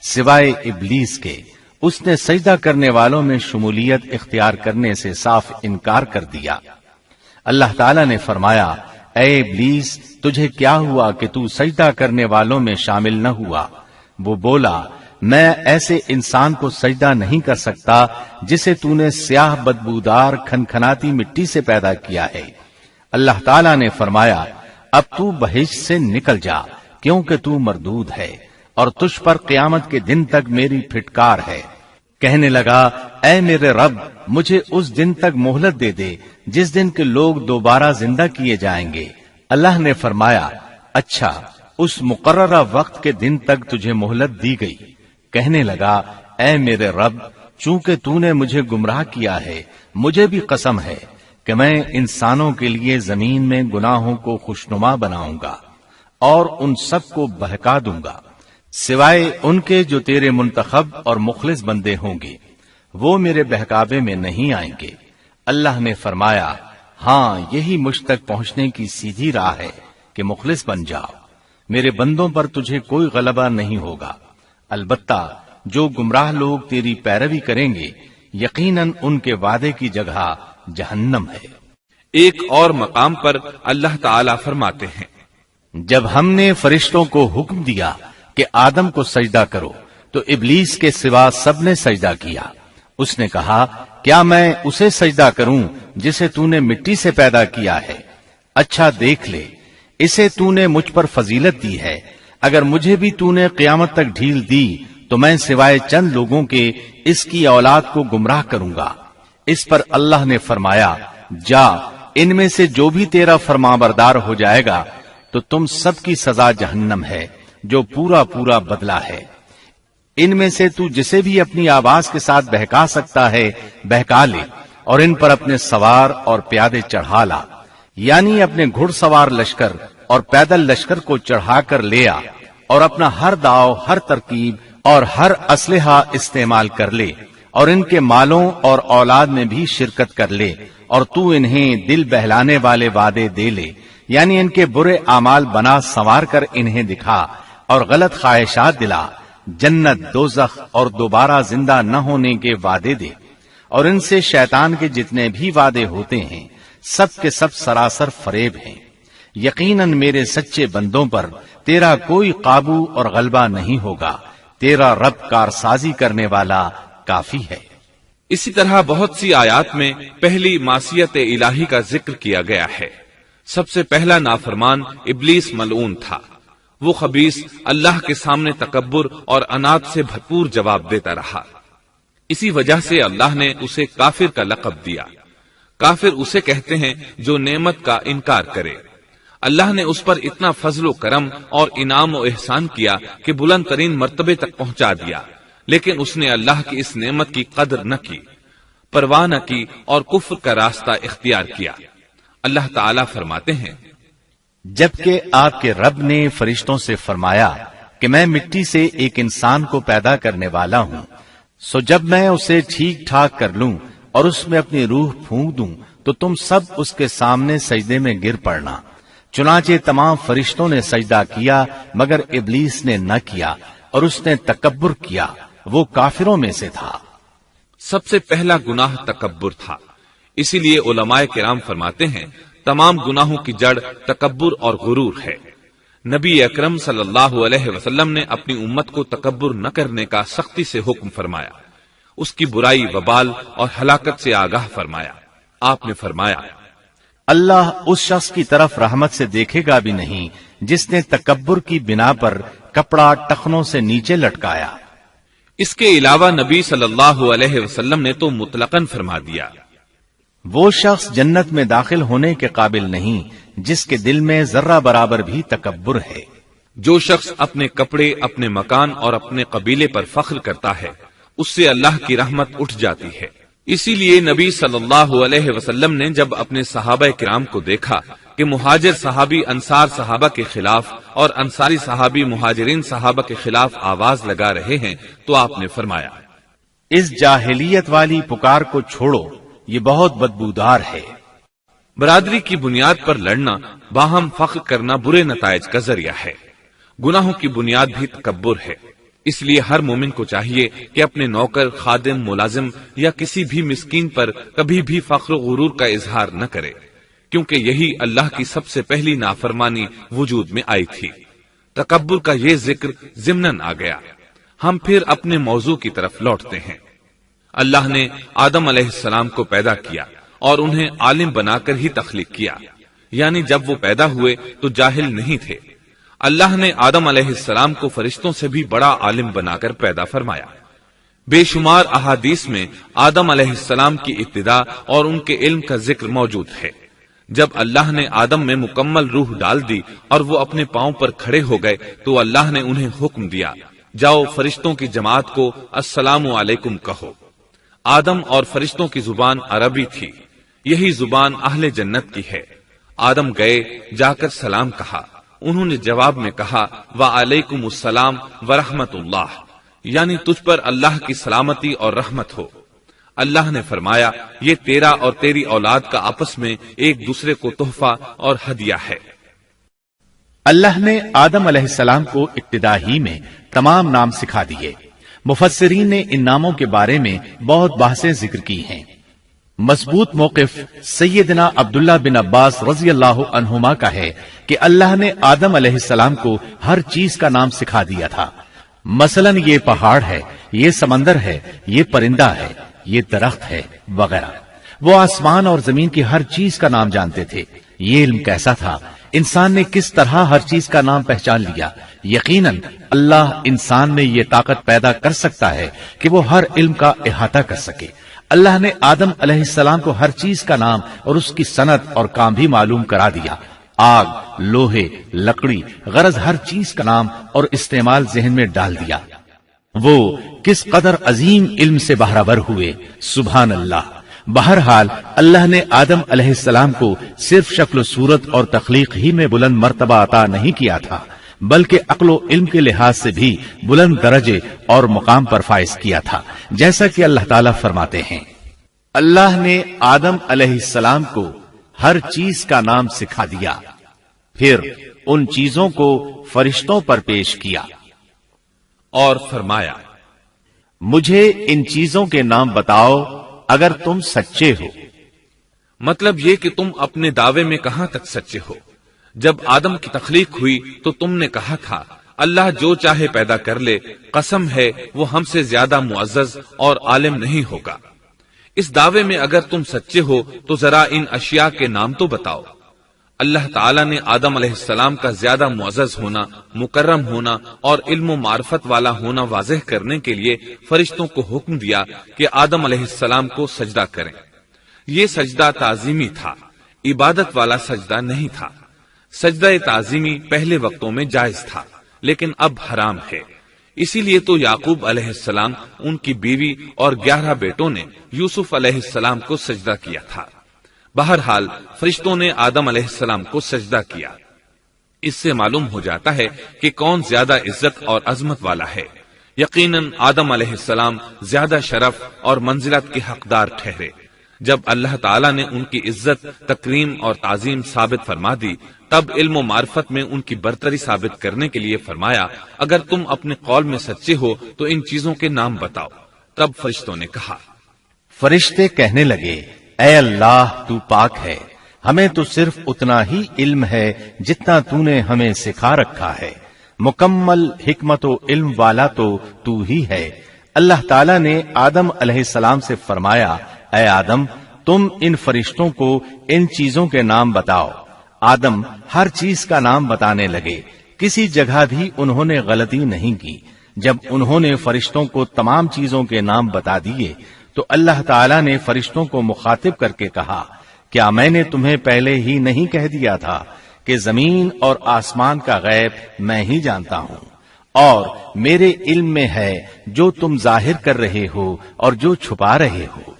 سوائے ابلیس کے، اس نے سجدہ کرنے والوں میں شمولیت اختیار کرنے سے صاف انکار کر دیا۔ اللہ تعالیٰ نے فرمایا، اے ابلیس، تجھے کیا ہوا کہ تو سجدہ کرنے والوں میں شامل نہ ہوا؟ وہ بولا، میں ایسے انسان کو سجدہ نہیں کر سکتا جسے تو نے سیاہ بدبودار کھنکھناتی مٹی سے پیدا کیا ہے۔ اللہ تعالیٰ نے فرمایا، اب تو بہشت سے نکل جا، کیونکہ تو مردود ہے اور تجھ پر قیامت کے دن تک میری پھٹکار ہے۔ کہنے لگا، اے میرے رب، مجھے اس دن تک مہلت دے دے جس دن کے لوگ دوبارہ زندہ کیے جائیں گے۔ اللہ نے فرمایا، اچھا، اس مقررہ وقت کے دن تک تجھے مہلت دی گئی۔ کہنے لگا، اے میرے رب، چونکہ تو نے مجھے گمراہ کیا ہے، مجھے بھی قسم ہے کہ میں انسانوں کے لیے زمین میں گناہوں کو خوشنما بناؤں گا اور ان سب کو بہکا دوں گا، سوائے ان کے جو تیرے منتخب اور مخلص بندے ہوں گے، وہ میرے بہکاوے میں نہیں آئیں گے۔ اللہ نے فرمایا، ہاں، یہی مجھ تک پہنچنے کی سیدھی راہ ہے کہ مخلص بن جاؤ، میرے بندوں پر تجھے کوئی غلبہ نہیں ہوگا۔ البتہ جو گمراہ لوگ تیری پیروی کریں گے، یقیناً ان کے وعدے کی جگہ جہنم ہے۔ ایک اور مقام پر اللہ تعالیٰ فرماتے ہیں، جب ہم نے فرشتوں کو حکم دیا کہ آدم کو سجدہ کرو تو ابلیس کے سوا سب نے سجدہ کیا۔ اس نے کہا، کیا میں اسے سجدہ کروں جسے تو نے مٹی سے پیدا کیا ہے؟ اچھا دیکھ لے، اسے تو نے مجھ پر فضیلت دی ہے، اگر مجھے بھی تو نے قیامت تک ڈھیل دی تو میں سوائے چند لوگوں کے اس کی اولاد کو گمراہ کروں گا۔ اس پر اللہ نے فرمایا، جا، ان میں سے جو بھی تیرا فرمانبردار ہو جائے گا تو تم سب کی سزا جہنم ہے، جو پورا پورا بدلہ ہے۔ ان میں سے تو جسے بھی اپنی آواز کے ساتھ بہکا سکتا ہے بہکا لے، اور ان پر اپنے سوار اور پیادے چڑھا لا، یعنی اپنے گھڑ سوار لشکر اور پیدل لشکر کو چڑھا کر لے آ، اور اپنا ہر داؤ، ہر ترکیب اور ہر اسلحہ استعمال کر لے، اور ان کے مالوں اور اولاد میں بھی شرکت کر لے، اور تو انہیں دل بہلانے والے وعدے دے لے، یعنی ان کے برے اعمال بنا سنوار کر انہیں دکھا اور غلط خواہشات دلا، جنت، دوزخ اور دوبارہ زندہ نہ ہونے کے وعدے دے، اور ان سے شیطان کے جتنے بھی وعدے ہوتے ہیں سب کے سب سراسر فریب ہیں۔ یقیناً میرے سچے بندوں پر تیرا کوئی قابو اور غلبہ نہیں ہوگا، تیرا رب کارسازی کرنے والا کافی ہے۔ اسی طرح بہت سی آیات میں پہلی معصیت الہی کا ذکر کیا گیا ہے۔ سب سے پہلا نافرمان ابلیس ملعون تھا۔ وہ خبیث اللہ کے سامنے تکبر اور انات سے بھرپور جواب دیتا رہا۔ اسی وجہ سے اللہ نے اسے کافر کا لقب دیا۔ کافر اسے کہتے ہیں جو نعمت کا انکار کرے۔ اللہ نے اس پر اتنا فضل و کرم اور انعام و احسان کیا کہ بلند ترین مرتبے تک پہنچا دیا، لیکن اس نے اللہ کی اس نعمت کی قدر نہ کی، پرواہ نہ کی اور کفر کا راستہ اختیار کیا۔ اللہ تعالیٰ فرماتے ہیں، جبکہ آپ کے رب نے فرشتوں سے فرمایا کہ میں مٹی سے ایک انسان کو پیدا کرنے والا ہوں، سو جب میں اسے ٹھیک ٹھاک کر لوں اور اس میں اپنی روح پھونک دوں تو تم سب اس کے سامنے سجدے میں گر پڑنا۔ چنانچہ تمام فرشتوں نے سجدہ کیا مگر ابلیس نے نہ کیا اور اس نے تکبر کیا، وہ کافروں میں سے تھا۔ سب سے پہلا گناہ تکبر تھا، اسی لیے علماء کرام فرماتے ہیں تمام گناہوں کی جڑ تکبر اور غرور ہے۔ نبی اکرم صلی اللہ علیہ وسلم نے اپنی امت کو تکبر نہ کرنے کا سختی سے حکم فرمایا، اس کی برائی، وبال اور ہلاکت سے آگاہ فرمایا۔ آپ نے فرمایا، اللہ اس شخص کی طرف رحمت سے دیکھے گا بھی نہیں جس نے تکبر کی بنا پر کپڑا ٹخنوں سے نیچے لٹکایا۔ اس کے علاوہ نبی صلی اللہ علیہ وسلم نے تو مطلقاً فرما دیا، وہ شخص جنت میں داخل ہونے کے قابل نہیں جس کے دل میں ذرہ برابر بھی تکبر ہے۔ جو شخص اپنے کپڑے، اپنے مکان اور اپنے قبیلے پر فخر کرتا ہے اس سے اللہ کی رحمت اٹھ جاتی ہے۔ اسی لیے نبی صلی اللہ علیہ وسلم نے جب اپنے صحابہ کرام کو دیکھا کہ مہاجر صحابی انصار صحابہ کے خلاف اور انصاری صحابی مہاجرین صحابہ کے خلاف آواز لگا رہے ہیں تو آپ نے فرمایا، اس جاہلیت والی پکار کو چھوڑو، یہ بہت بدبودار ہے۔ برادری کی بنیاد پر لڑنا، باہم فخر کرنا برے نتائج کا ذریعہ ہے۔ گناہوں کی بنیاد بھی تکبر ہے۔ اس لیے ہر مومن کو چاہیے کہ اپنے نوکر، خادم، ملازم یا کسی بھی مسکین پر کبھی بھی فخر و غرور کا اظہار نہ کرے، کیونکہ یہی اللہ کی سب سے پہلی نافرمانی وجود میں آئی تھی۔ تکبر کا یہ ذکر ضمناً آ گیا۔ ہم پھر اپنے موضوع کی طرف لوٹتے ہیں۔ اللہ نے آدم علیہ السلام کو پیدا کیا اور انہیں عالم بنا کر ہی تخلیق کیا، یعنی جب وہ پیدا ہوئے تو جاہل نہیں تھے۔ اللہ نے آدم علیہ السلام کو فرشتوں سے بھی بڑا عالم بنا کر پیدا فرمایا۔ بے شمار احادیث میں آدم علیہ السلام کی ابتدا اور ان کے علم کا ذکر موجود ہے۔ جب اللہ نے آدم میں مکمل روح ڈال دی اور وہ اپنے پاؤں پر کھڑے ہو گئے تو اللہ نے انہیں حکم دیا، جاؤ فرشتوں کی جماعت کو السلام علیکم کہو۔ آدم اور فرشتوں کی زبان عربی تھی، یہی زبان اہل جنت کی ہے۔ آدم گئے، جا کر سلام کہا، انہوں نے جواب میں کہا وعلیکم السلام ورحمت اللہ، یعنی تجھ پر اللہ کی سلامتی اور رحمت ہو۔ اللہ نے فرمایا، یہ تیرا اور تیری اولاد کا آپس میں ایک دوسرے کو تحفہ اور ہدیہ ہے۔ اللہ نے آدم علیہ السلام کو ابتدا ہی میں تمام نام سکھا دیے۔ مفسرین نے ان ناموں کے بارے میں بہت بحثیں ذکر کی ہیں۔ مضبوط موقف سیدنا عبداللہ بن عباس رضی اللہ عنہما کا ہے کہ اللہ نے آدم علیہ السلام کو ہر چیز کا نام سکھا دیا تھا۔ مثلاً یہ پہاڑ ہے، یہ سمندر ہے، یہ پرندہ ہے، یہ درخت ہے وغیرہ۔ وہ آسمان اور زمین کی ہر چیز کا نام جانتے تھے۔ یہ علم کیسا تھا، انسان نے کس طرح ہر چیز کا نام پہچان لیا۔ یقیناً اللہ انسان میں یہ طاقت پیدا کر سکتا ہے کہ وہ ہر علم کا احاطہ کر سکے۔ اللہ نے آدم علیہ السلام کو ہر چیز کا نام اور اس کی صنعت اور کام بھی معلوم کرا دیا۔ آگ، لوہے، لکڑی، غرض ہر چیز کا نام اور استعمال ذہن میں ڈال دیا۔ وہ کس قدر عظیم علم سے بہرور ہوئے، سبحان اللہ۔ بہرحال اللہ نے آدم علیہ السلام کو صرف شکل و صورت اور تخلیق ہی میں بلند مرتبہ عطا نہیں کیا تھا، بلکہ عقل و علم کے لحاظ سے بھی بلند درجے اور مقام پر فائز کیا تھا، جیسا کہ اللہ تعالیٰ فرماتے ہیں، اللہ نے آدم علیہ السلام کو ہر چیز کا نام سکھا دیا، پھر ان چیزوں کو فرشتوں پر پیش کیا اور فرمایا، مجھے ان چیزوں کے نام بتاؤ اگر تم سچے ہو۔ مطلب یہ کہ تم اپنے دعوے میں کہاں تک سچے ہو؟ جب آدم کی تخلیق ہوئی تو تم نے کہا تھا اللہ جو چاہے پیدا کر لے، قسم ہے وہ ہم سے زیادہ معزز اور عالم نہیں ہوگا۔ اس دعوے میں اگر تم سچے ہو تو ذرا ان اشیاء کے نام تو بتاؤ۔ اللہ تعالیٰ نے آدم علیہ السلام کا زیادہ معزز ہونا، مکرم ہونا اور علم و معرفت والا ہونا واضح کرنے کے لیے فرشتوں کو حکم دیا کہ آدم علیہ السلام کو سجدہ کریں۔ یہ سجدہ تعظیمی تھا، عبادت والا سجدہ نہیں تھا۔ سجدہ تعظیمی پہلے وقتوں میں جائز تھا، لیکن اب حرام ہے۔ اسی لیے تو یعقوب علیہ السلام، ان کی بیوی اور 11 بیٹوں نے یوسف علیہ السلام کو سجدہ کیا تھا۔ بہرحال فرشتوں نے آدم علیہ السلام کو سجدہ کیا۔ اس سے معلوم ہو جاتا ہے کہ کون زیادہ عزت اور عظمت والا ہے۔ یقیناً آدم علیہ السلام زیادہ شرف اور منزلت کے حقدار ٹھہرے۔ جب اللہ تعالیٰ نے ان کی عزت، تکریم اور تعظیم ثابت فرما دی، تب علم و معرفت میں ان کی برتری ثابت کرنے کے لیے فرمایا، اگر تم اپنے قول میں سچے ہو تو ان چیزوں کے نام بتاؤ۔ تب فرشتوں نے کہا، فرشتے کہنے لگے، اے اللہ تو پاک ہے، ہمیں تو صرف اتنا ہی علم ہے جتنا تو نے ہمیں سکھا رکھا ہے، مکمل حکمت و علم والا تو ہی ہے۔ اللہ تعالیٰ نے آدم علیہ السلام سے فرمایا، اے آدم تم ان فرشتوں کو ان چیزوں کے نام بتاؤ۔ آدم ہر چیز کا نام بتانے لگے، کسی جگہ بھی انہوں نے غلطی نہیں کی۔ جب انہوں نے فرشتوں کو تمام چیزوں کے نام بتا دیے تو اللہ تعالیٰ نے فرشتوں کو مخاطب کر کے کہا، کیا میں نے تمہیں پہلے ہی نہیں کہہ دیا تھا کہ زمین اور آسمان کا غیب میں ہی جانتا ہوں، اور میرے علم میں ہے جو تم ظاہر کر رہے ہو اور جو چھپا رہے ہو۔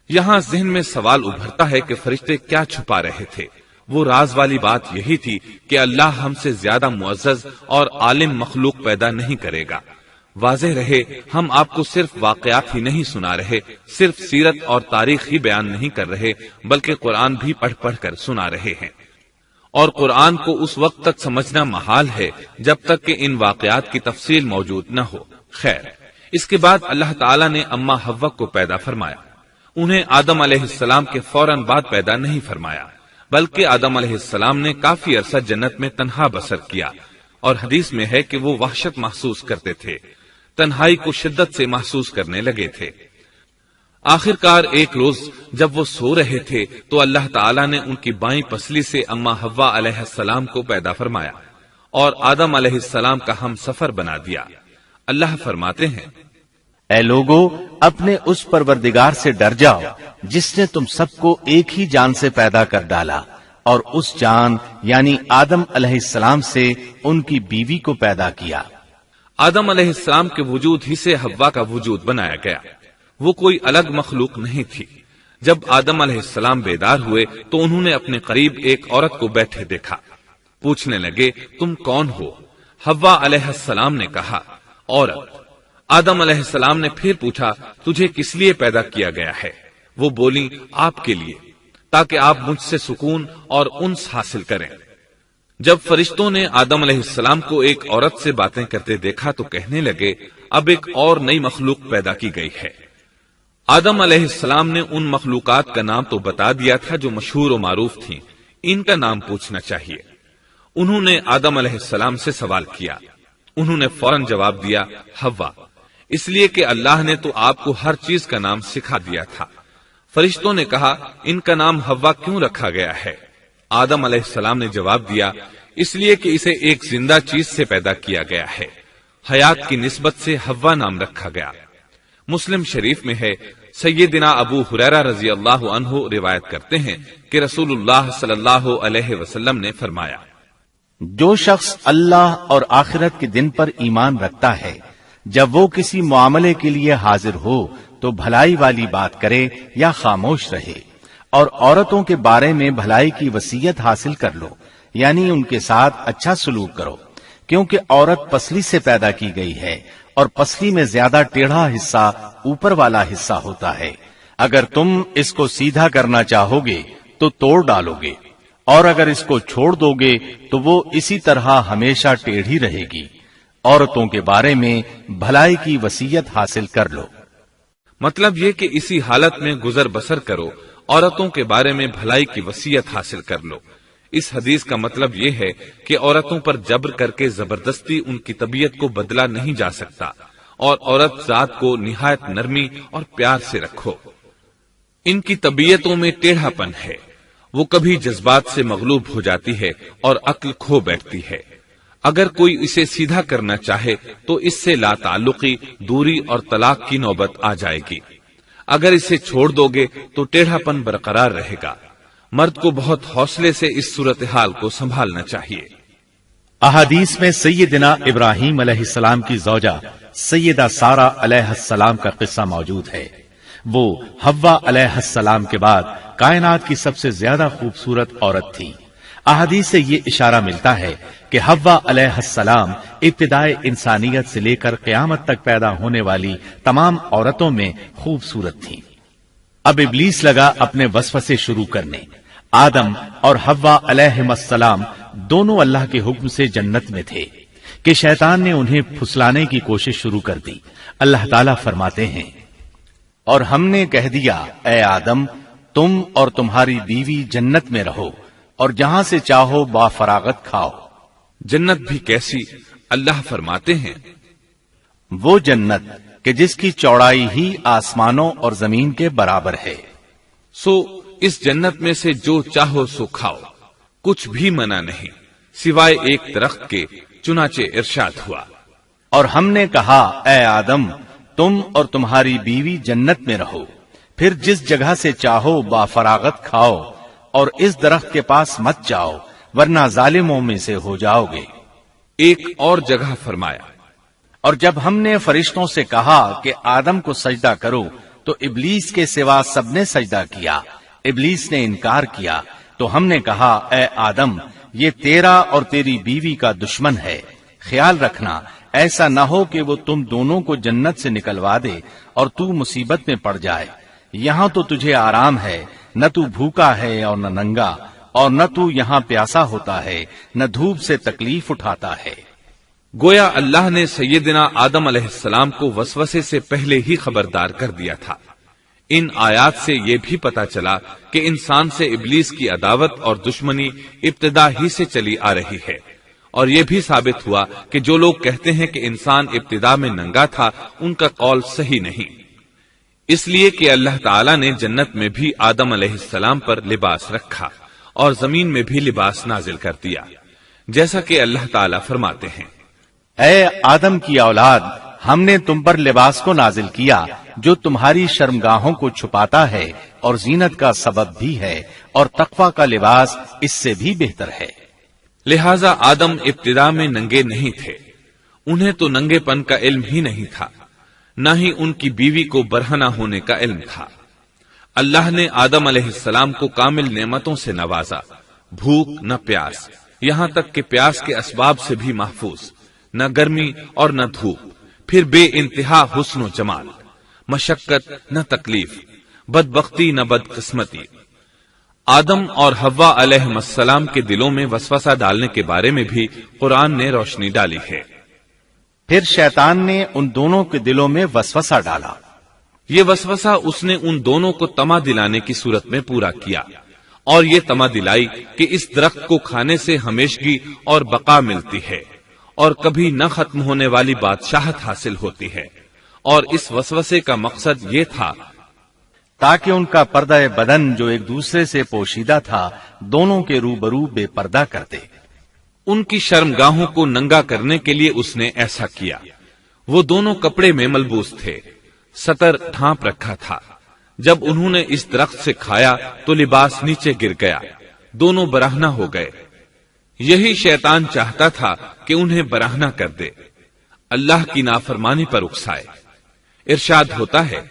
یہاں ذہن میں سوال ابھرتا ہے کہ فرشتے کیا چھپا رہے تھے؟ وہ راز والی بات یہی تھی کہ اللہ ہم سے زیادہ معزز اور عالم مخلوق پیدا نہیں کرے گا۔ واضح رہے، ہم آپ کو صرف واقعات ہی نہیں سنا رہے، صرف سیرت اور تاریخ ہی بیان نہیں کر رہے، بلکہ قرآن بھی پڑھ پڑھ کر سنا رہے ہیں۔ اور قرآن کو اس وقت تک سمجھنا محال ہے جب تک کہ ان واقعات کی تفصیل موجود نہ ہو۔ خیر، اس کے بعد اللہ تعالیٰ نے اما حوا کو پیدا فرمایا۔ انہیں آدم علیہ السلام کے فوراً بعد پیدا نہیں فرمایا، بلکہ آدم علیہ السلام نے کافی عرصہ جنت میں تنہا بسر کیا، اور حدیث میں ہے کہ وہ وحشت محسوس کرتے تھے، تنہائی کو شدت سے محسوس کرنے لگے تھے۔ آخر کار ایک روز جب وہ سو رہے تھے تو اللہ تعالیٰ نے ان کی بائیں پسلی سے اما حوا علیہ السلام کو پیدا فرمایا اور آدم علیہ السلام کا ہم سفر بنا دیا۔ اللہ فرماتے ہیں، اے لوگو اپنے اس پروردگار سے ڈر جاؤ جس نے تم سب کو ایک ہی جان سے پیدا کر ڈالا، اور اس جان یعنی آدم علیہ السلام سے ان کی بیوی کو پیدا کیا۔ آدم علیہ السلام کے وجود ہی سے حوا کا وجود بنایا گیا، وہ کوئی الگ مخلوق نہیں تھی۔ جب آدم علیہ السلام بیدار ہوئے تو انہوں نے اپنے قریب ایک عورت کو بیٹھے دیکھا۔ پوچھنے لگے، تم کون ہو؟ حوا علیہ السلام نے کہا، عورت۔ آدم علیہ السلام نے پھر پوچھا، تجھے کس لیے پیدا کیا گیا ہے؟ وہ بولی، آپ کے لیے، تاکہ آپ مجھ سے سکون اور انس حاصل کریں۔ جب فرشتوں نے آدم علیہ السلام کو ایک عورت سے باتیں کرتے دیکھا تو کہنے لگے، اب ایک اور نئی مخلوق پیدا کی گئی ہے۔ آدم علیہ السلام نے ان مخلوقات کا نام تو بتا دیا تھا جو مشہور و معروف تھیں، ان کا نام پوچھنا چاہیے۔ انہوں نے آدم علیہ السلام سے سوال کیا، انہوں نے فوراً جواب دیا، حوا، اس لیے کہ اللہ نے تو آپ کو ہر چیز کا نام سکھا دیا تھا۔ فرشتوں نے کہا، ان کا نام حوا کیوں رکھا گیا ہے؟ آدم علیہ السلام نے جواب دیا، اس لیے کہ اسے ایک زندہ چیز سے پیدا کیا گیا ہے، حیات کی نسبت سے حوا نام رکھا گیا۔ مسلم شریف میں ہے، سیدنا ابو ہریرہ رضی اللہ عنہ روایت کرتے ہیں کہ رسول اللہ صلی اللہ علیہ وسلم نے فرمایا، جو شخص اللہ اور آخرت کے دن پر ایمان رکھتا ہے، جب وہ کسی معاملے کے لیے حاضر ہو تو بھلائی والی بات کرے یا خاموش رہے، اور عورتوں کے بارے میں بھلائی کی وصیت حاصل کر لو، یعنی ان کے ساتھ اچھا سلوک کرو، کیونکہ عورت پسلی سے پیدا کی گئی ہے، اور پسلی میں زیادہ ٹیڑھا حصہ اوپر والا حصہ ہوتا ہے۔ اگر تم اس کو سیدھا کرنا چاہو گے تو توڑ ڈالو گے، اور اگر اس کو چھوڑ دو گے تو وہ اسی طرح ہمیشہ ٹیڑھی رہے گی۔ عورتوں کے بارے میں بھلائی کی وصیت حاصل کر لو۔ مطلب یہ کہ اسی حالت میں گزر بسر کرو، عورتوں کے بارے میں بھلائی کی وصیت حاصل کر لو۔ اس حدیث کا مطلب یہ ہے کہ عورتوں پر جبر کر کے زبردستی ان کی طبیعت کو بدلا نہیں جا سکتا، اور عورت ذات کو نہایت نرمی اور پیار سے رکھو۔ ان کی طبیعتوں میں ٹیڑھا پن ہے، وہ کبھی جذبات سے مغلوب ہو جاتی ہے اور عقل کھو بیٹھتی ہے۔ اگر کوئی اسے سیدھا کرنا چاہے تو اس سے لا تعلقی، دوری اور طلاق کی نوبت آ جائے گی۔ اگر اسے چھوڑ دو گے تو ٹیڑھا پن برقرار رہے گا۔ مرد کو بہت حوصلے سے اس صورتحال کو سنبھالنا چاہیے۔ احادیث میں سیدنا ابراہیم علیہ السلام کی زوجہ سیدہ سارہ علیہ السلام کا قصہ موجود ہے۔ وہ حوا علیہ السلام کے بعد کائنات کی سب سے زیادہ خوبصورت عورت تھی۔ احادیث سے یہ اشارہ ملتا ہے کہ حوا علیہ السلام ابتدائے انسانیت سے لے کر قیامت تک پیدا ہونے والی تمام عورتوں میں خوبصورت تھیں۔ اب ابلیس لگا اپنے وسوسے شروع کرنے۔ آدم اور حوا علیہ السلام دونوں اللہ کے حکم سے جنت میں تھے کہ شیطان نے انہیں پھسلانے کی کوشش شروع کر دی۔ اللہ تعالیٰ فرماتے ہیں، اور ہم نے کہہ دیا اے آدم تم اور تمہاری بیوی جنت میں رہو اور جہاں سے چاہو با فراغت کھاؤ۔ جنت بھی کیسی؟ اللہ فرماتے ہیں، وہ جنت کہ جس کی چوڑائی ہی آسمانوں اور زمین کے برابر ہے۔ سو اس جنت میں سے جو چاہو سو کھاؤ، کچھ بھی منع نہیں سوائے ایک درخت کے، چنانچہ ارشاد ہوا، اور ہم نے کہا اے آدم تم اور تمہاری بیوی جنت میں رہو، پھر جس جگہ سے چاہو با فراغت کھاؤ اور اس درخت کے پاس مت جاؤ ورنہ ظالموں میں سے ہو جاؤ گے۔ ایک اور جگہ فرمایا، اور جب ہم نے فرشتوں سے کہا کہ آدم کو سجدہ کرو تو ابلیس کے سوا سب نے سجدہ کیا۔ ابلیس نے انکار کیا تو ہم نے کہا اے آدم یہ تیرا اور تیری بیوی کا دشمن ہے، خیال رکھنا ایسا نہ ہو کہ وہ تم دونوں کو جنت سے نکلوا دے اور تو مصیبت میں پڑ جائے۔ یہاں تو تجھے آرام ہے، نہ تو بھوکا ہے اور نہ ننگا، اور نہ تو یہاں پیاسا ہوتا ہے، نہ دھوپ سے تکلیف اٹھاتا ہے۔ گویا اللہ نے سیدنا آدم علیہ السلام کو وسوسے سے پہلے ہی خبردار کر دیا تھا۔ ان آیات سے یہ بھی پتا چلا کہ انسان سے ابلیس کی عداوت اور دشمنی ابتدا ہی سے چلی آ رہی ہے، اور یہ بھی ثابت ہوا کہ جو لوگ کہتے ہیں کہ انسان ابتدا میں ننگا تھا ان کا قول صحیح نہیں، اس لیے کہ اللہ تعالیٰ نے جنت میں بھی آدم علیہ السلام پر لباس رکھا اور زمین میں بھی لباس نازل کر دیا، جیسا کہ اللہ تعالیٰ فرماتے ہیں، اے آدم کی اولاد ہم نے تم پر لباس کو نازل کیا جو تمہاری شرمگاہوں کو چھپاتا ہے اور زینت کا سبب بھی ہے، اور تقوی کا لباس اس سے بھی بہتر ہے۔ لہذا آدم ابتدا میں ننگے نہیں تھے، انہیں تو ننگے پن کا علم ہی نہیں تھا، نہ ہی ان کی بیوی کو برہنہ ہونے کا علم تھا۔ اللہ نے آدم علیہ السلام کو کامل نعمتوں سے نوازا، بھوک نہ پیاس، یہاں تک کہ پیاس کے اسباب سے بھی محفوظ، نہ گرمی اور نہ دھوپ، پھر بے انتہا حسن و جمال، مشقت نہ تکلیف، بدبختی نہ بدقسمتی۔ آدم اور حوا علیہ السلام کے دلوں میں وسوسہ ڈالنے کے بارے میں بھی قرآن نے روشنی ڈالی ہے۔ پھر شیطان نے ان دونوں کے دلوں میں وسوسہ ڈالا۔ یہ وسوسہ اس نے ان دونوں کو طمع دلانے کی صورت میں پورا کیا، اور یہ طمع دلائی کہ اس درخت کو کھانے سے ہمیشگی اور بقا ملتی ہے اور کبھی نہ ختم ہونے والی بادشاہت حاصل ہوتی ہے، اور اس وسوسے کا مقصد یہ تھا تاکہ ان کا پردہ بدن جو ایک دوسرے سے پوشیدہ تھا دونوں کے روبرو بے پردہ کر دے۔ ان کی شرمگاہوں کو ننگا کرنے کے لیے اس نے ایسا کیا۔ وہ دونوں کپڑے میں ملبوس تھے، ستر ڈھانپ رکھا تھا۔ جب انہوں نے اس درخت سے کھایا تو لباس نیچے گر گیا، دونوں برہنہ ہو گئے۔ یہی شیطان چاہتا تھا کہ انہیں برہنہ کر دے، اللہ کی نافرمانی پر اکسائے۔ ارشاد ہوتا ہے،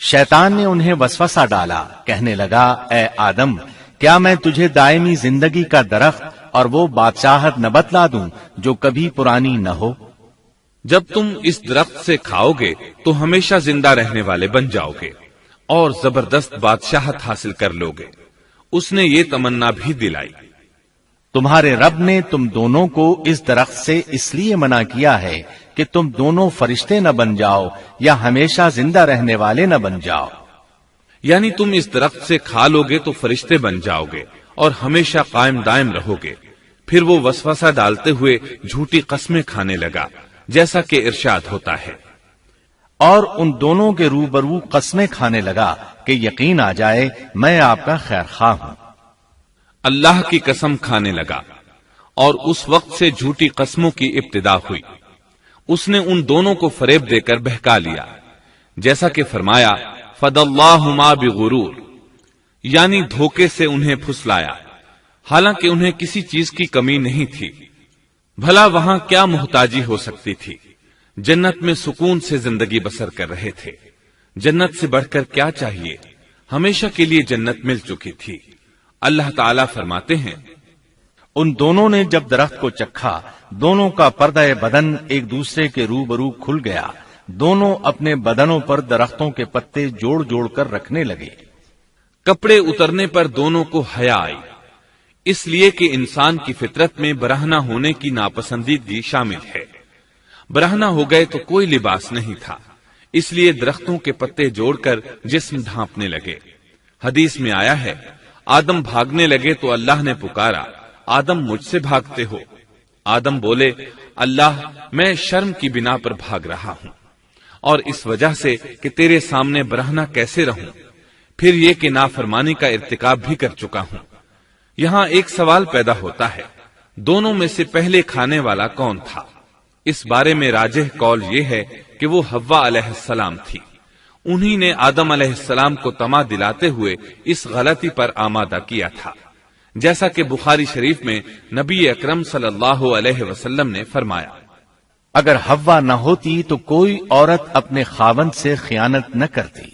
شیطان نے انہیں وسوسہ ڈالا، کہنے لگا اے آدم کیا میں تجھے دائمی زندگی کا درخت اور وہ بادشاہت نہ بتلا دوں جو کبھی پرانی نہ ہو؟ جب تم اس درخت سے کھاؤ گے تو ہمیشہ زندہ رہنے والے بن جاؤ گے اور زبردست بادشاہت حاصل کر لو گے۔ اس نے یہ تمنا بھی دلائی۔ تمہارے رب نے تم دونوں کو اس درخت سے اس لیے منع کیا ہے کہ تم دونوں فرشتے نہ بن جاؤ یا ہمیشہ زندہ رہنے والے نہ بن جاؤ۔ یعنی تم اس درخت سے کھا لو گے تو فرشتے بن جاؤ گے اور ہمیشہ قائم دائم رہو گے۔ پھر وہ وسوسہ ڈالتے ہوئے جھوٹی قسمیں کھانے لگا، جیسا کہ ارشاد ہوتا ہے، اور ان دونوں کے روبرو قسمیں کھانے لگا کہ یقین آ جائے میں آپ کا خیر خواہ ہوں۔ اللہ کی قسم کھانے لگا اور اس وقت سے جھوٹی قسموں کی ابتدا ہوئی۔ اس نے ان دونوں کو فریب دے کر بہکا لیا، جیسا کہ فرمایا فَدَلَّاهُمَا بِغُرُورٍ، یعنی دھوکے سے انہیں پھسلایا، حالانکہ انہیں کسی چیز کی کمی نہیں تھی۔ بھلا وہاں کیا محتاجی ہو سکتی تھی؟ جنت میں سکون سے زندگی بسر کر رہے تھے۔ جنت سے بڑھ کر کیا چاہیے؟ ہمیشہ کے لیے جنت مل چکی تھی۔ اللہ تعالیٰ فرماتے ہیں، ان دونوں نے جب درخت کو چکھا، دونوں کا پردہ بدن ایک دوسرے کے روبرو کھل گیا، دونوں اپنے بدنوں پر درختوں کے پتے جوڑ جوڑ کر رکھنے لگے۔ کپڑے اترنے پر دونوں کو حیا آئی، اس لیے کہ انسان کی فطرت میں برہنہ ہونے کی ناپسندیدگی شامل ہے۔ برہنہ ہو گئے تو کوئی لباس نہیں تھا، اس لیے درختوں کے پتے جوڑ کر جسم ڈھانپنے لگے۔ حدیث میں آیا ہے، آدم بھاگنے لگے تو اللہ نے پکارا، آدم مجھ سے بھاگتے ہو؟ آدم بولے، اللہ میں شرم کی بنا پر بھاگ رہا ہوں، اور اس وجہ سے کہ تیرے سامنے برہنہ کیسے رہوں، پھر یہ کہ نافرمانی کا ارتکاب بھی کر چکا ہوں۔ یہاں ایک سوال پیدا ہوتا ہے، دونوں میں سے پہلے کھانے والا کون تھا؟ اس بارے میں راجح قول یہ ہے کہ وہ حوا علیہ السلام تھی۔ انہی نے آدم علیہ السلام کو طمع دلاتے ہوئے اس غلطی پر آمادہ کیا تھا، جیسا کہ بخاری شریف میں نبی اکرم صلی اللہ علیہ وسلم نے فرمایا، اگر حوا نہ ہوتی تو کوئی عورت اپنے خاوند سے خیانت نہ کرتی۔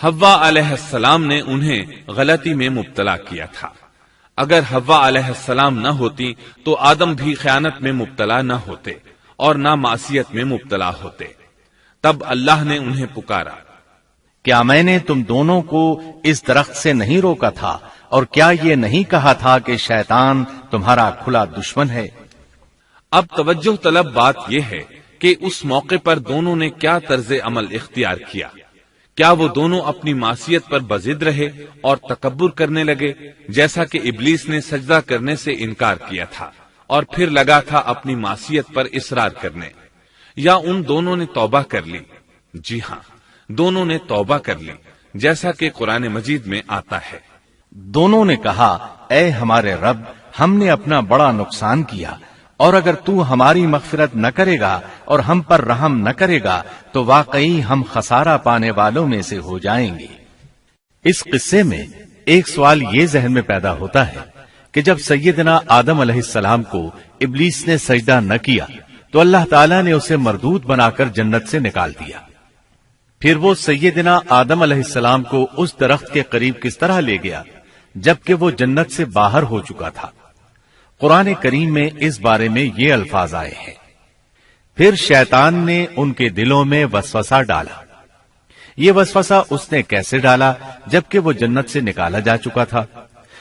حوا علیہ السلام نے انہیں غلطی میں مبتلا کیا تھا۔ اگر حوا علیہ السلام نہ ہوتی تو آدم بھی خیانت میں مبتلا نہ ہوتے اور نہ معصیت میں مبتلا ہوتے۔ تب اللہ نے انہیں پکارا، کیا میں نے تم دونوں کو اس درخت سے نہیں روکا تھا، اور کیا یہ نہیں کہا تھا کہ شیطان تمہارا کھلا دشمن ہے؟ اب توجہ طلب بات یہ ہے کہ اس موقع پر دونوں نے کیا طرز عمل اختیار کیا۔ کیا وہ دونوں اپنی معصیت پر بضد رہے اور تکبر کرنے لگے، جیسا کہ ابلیس نے سجدہ کرنے سے انکار کیا تھا اور پھر لگا تھا اپنی معصیت پر اصرار کرنے، یا ان دونوں نے توبہ کر لی؟ جی ہاں، دونوں نے توبہ کر لی، جیسا کہ قرآن مجید میں آتا ہے، دونوں نے کہا، اے ہمارے رب، ہم نے اپنا بڑا نقصان کیا، اور اگر تو ہماری مغفرت نہ کرے گا اور ہم پر رحم نہ کرے گا تو واقعی ہم خسارہ پانے والوں میں سے ہو جائیں گے۔ اس قصے میں ایک سوال یہ ذہن میں پیدا ہوتا ہے کہ جب سیدنا آدم علیہ السلام کو ابلیس نے سجدہ نہ کیا تو اللہ تعالیٰ نے اسے مردود بنا کر جنت سے نکال دیا، پھر وہ سیدنا آدم علیہ السلام کو اس درخت کے قریب کس طرح لے گیا جبکہ وہ جنت سے باہر ہو چکا تھا؟ قرآن کریم میں اس بارے میں یہ الفاظ آئے ہیں، پھر شیطان نے ان کے دلوں میں وسوسہ ڈالا۔ یہ وسوسہ اس نے کیسے ڈالا جبکہ وہ جنت سے نکالا جا چکا تھا؟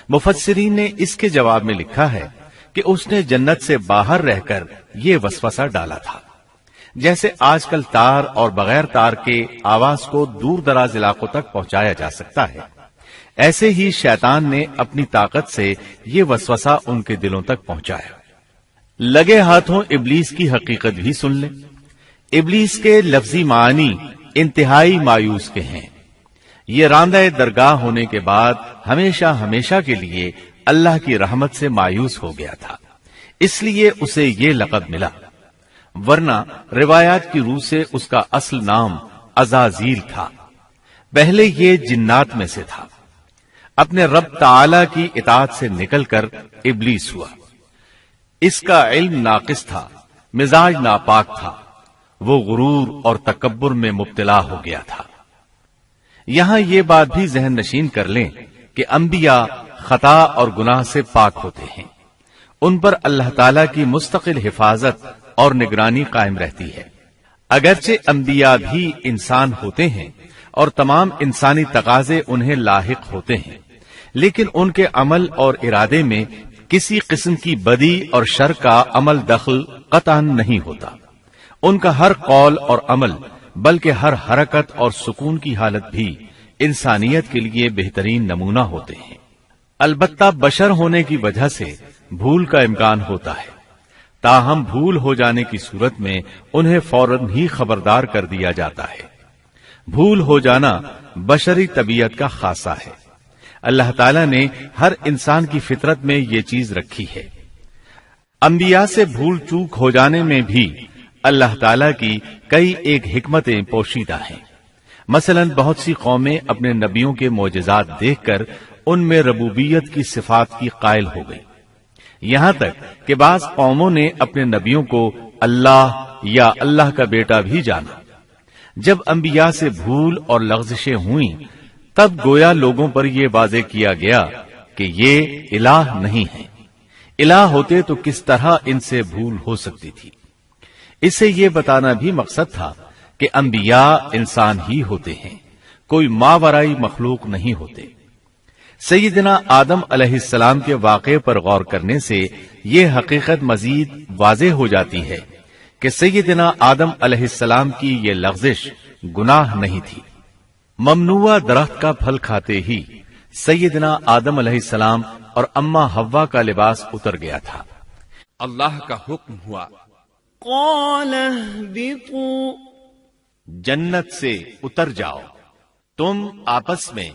مفسرین نے اس کے جواب میں لکھا ہے کہ اس نے جنت سے باہر رہ کر یہ وسوسہ ڈالا تھا، جیسے آج کل تار اور بغیر تار کے آواز کو دور دراز علاقوں تک پہنچایا جا سکتا ہے، ایسے ہی شیطان نے اپنی طاقت سے یہ وسوسہ ان کے دلوں تک پہنچایا۔ لگے ہاتھوں ابلیس کی حقیقت بھی سن لیں۔ ابلیس کے لفظی معنی انتہائی مایوس کے ہیں۔ یہ راندہ درگاہ ہونے کے بعد ہمیشہ ہمیشہ کے لیے اللہ کی رحمت سے مایوس ہو گیا تھا، اس لیے اسے یہ لقب ملا، ورنہ روایات کی روح سے اس کا اصل نام عزازیل تھا۔ پہلے یہ جنات میں سے تھا، اپنے رب تعالی کی اطاعت سے نکل کر ابلیس ہوا۔ اس کا علم ناقص تھا، مزاج ناپاک تھا، وہ غرور اور تکبر میں مبتلا ہو گیا تھا۔ یہاں یہ بات بھی ذہن نشین کر لیں کہ انبیاء خطا اور گناہ سے پاک ہوتے ہیں، ان پر اللہ تعالی کی مستقل حفاظت اور نگرانی قائم رہتی ہے۔ اگرچہ انبیاء بھی انسان ہوتے ہیں اور تمام انسانی تقاضے انہیں لاحق ہوتے ہیں، لیکن ان کے عمل اور ارادے میں کسی قسم کی بدی اور شر کا عمل دخل قطعاً نہیں ہوتا۔ ان کا ہر قول اور عمل بلکہ ہر حرکت اور سکون کی حالت بھی انسانیت کے لیے بہترین نمونہ ہوتے ہیں۔ البتہ بشر ہونے کی وجہ سے بھول کا امکان ہوتا ہے، تاہم بھول ہو جانے کی صورت میں انہیں فوراً ہی خبردار کر دیا جاتا ہے۔ بھول ہو جانا بشری طبیعت کا خاصہ ہے۔ اللہ تعالیٰ نے ہر انسان کی فطرت میں یہ چیز رکھی ہے۔ انبیاء سے بھول چوک ہو جانے میں بھی اللہ تعالیٰ کی کئی ایک حکمتیں پوشیدہ ہیں۔ مثلا بہت سی قومیں اپنے نبیوں کے معجزات دیکھ کر ان میں ربوبیت کی صفات کی قائل ہو گئی، یہاں تک کہ بعض قوموں نے اپنے نبیوں کو اللہ یا اللہ کا بیٹا بھی جانا۔ جب انبیاء سے بھول اور لغزشیں ہوئیں تب گویا لوگوں پر یہ واضح کیا گیا کہ یہ الہ نہیں ہے۔ الہ ہوتے تو کس طرح ان سے بھول ہو سکتی تھی۔ اس سے یہ بتانا بھی مقصد تھا کہ انبیاء انسان ہی ہوتے ہیں، کوئی ماورائی مخلوق نہیں ہوتے۔ سیدنا آدم علیہ السلام کے واقعے پر غور کرنے سے یہ حقیقت مزید واضح ہو جاتی ہے کہ سیدنا آدم علیہ السلام کی یہ لغزش گناہ نہیں تھی۔ ممنوع درخت کا پھل کھاتے ہی سیدنا آدم علیہ السلام اور اماں حوا کا لباس اتر گیا تھا۔ اللہ کا حکم ہوا، قال اهبطوا، جنت سے اتر جاؤ، تم آپس میں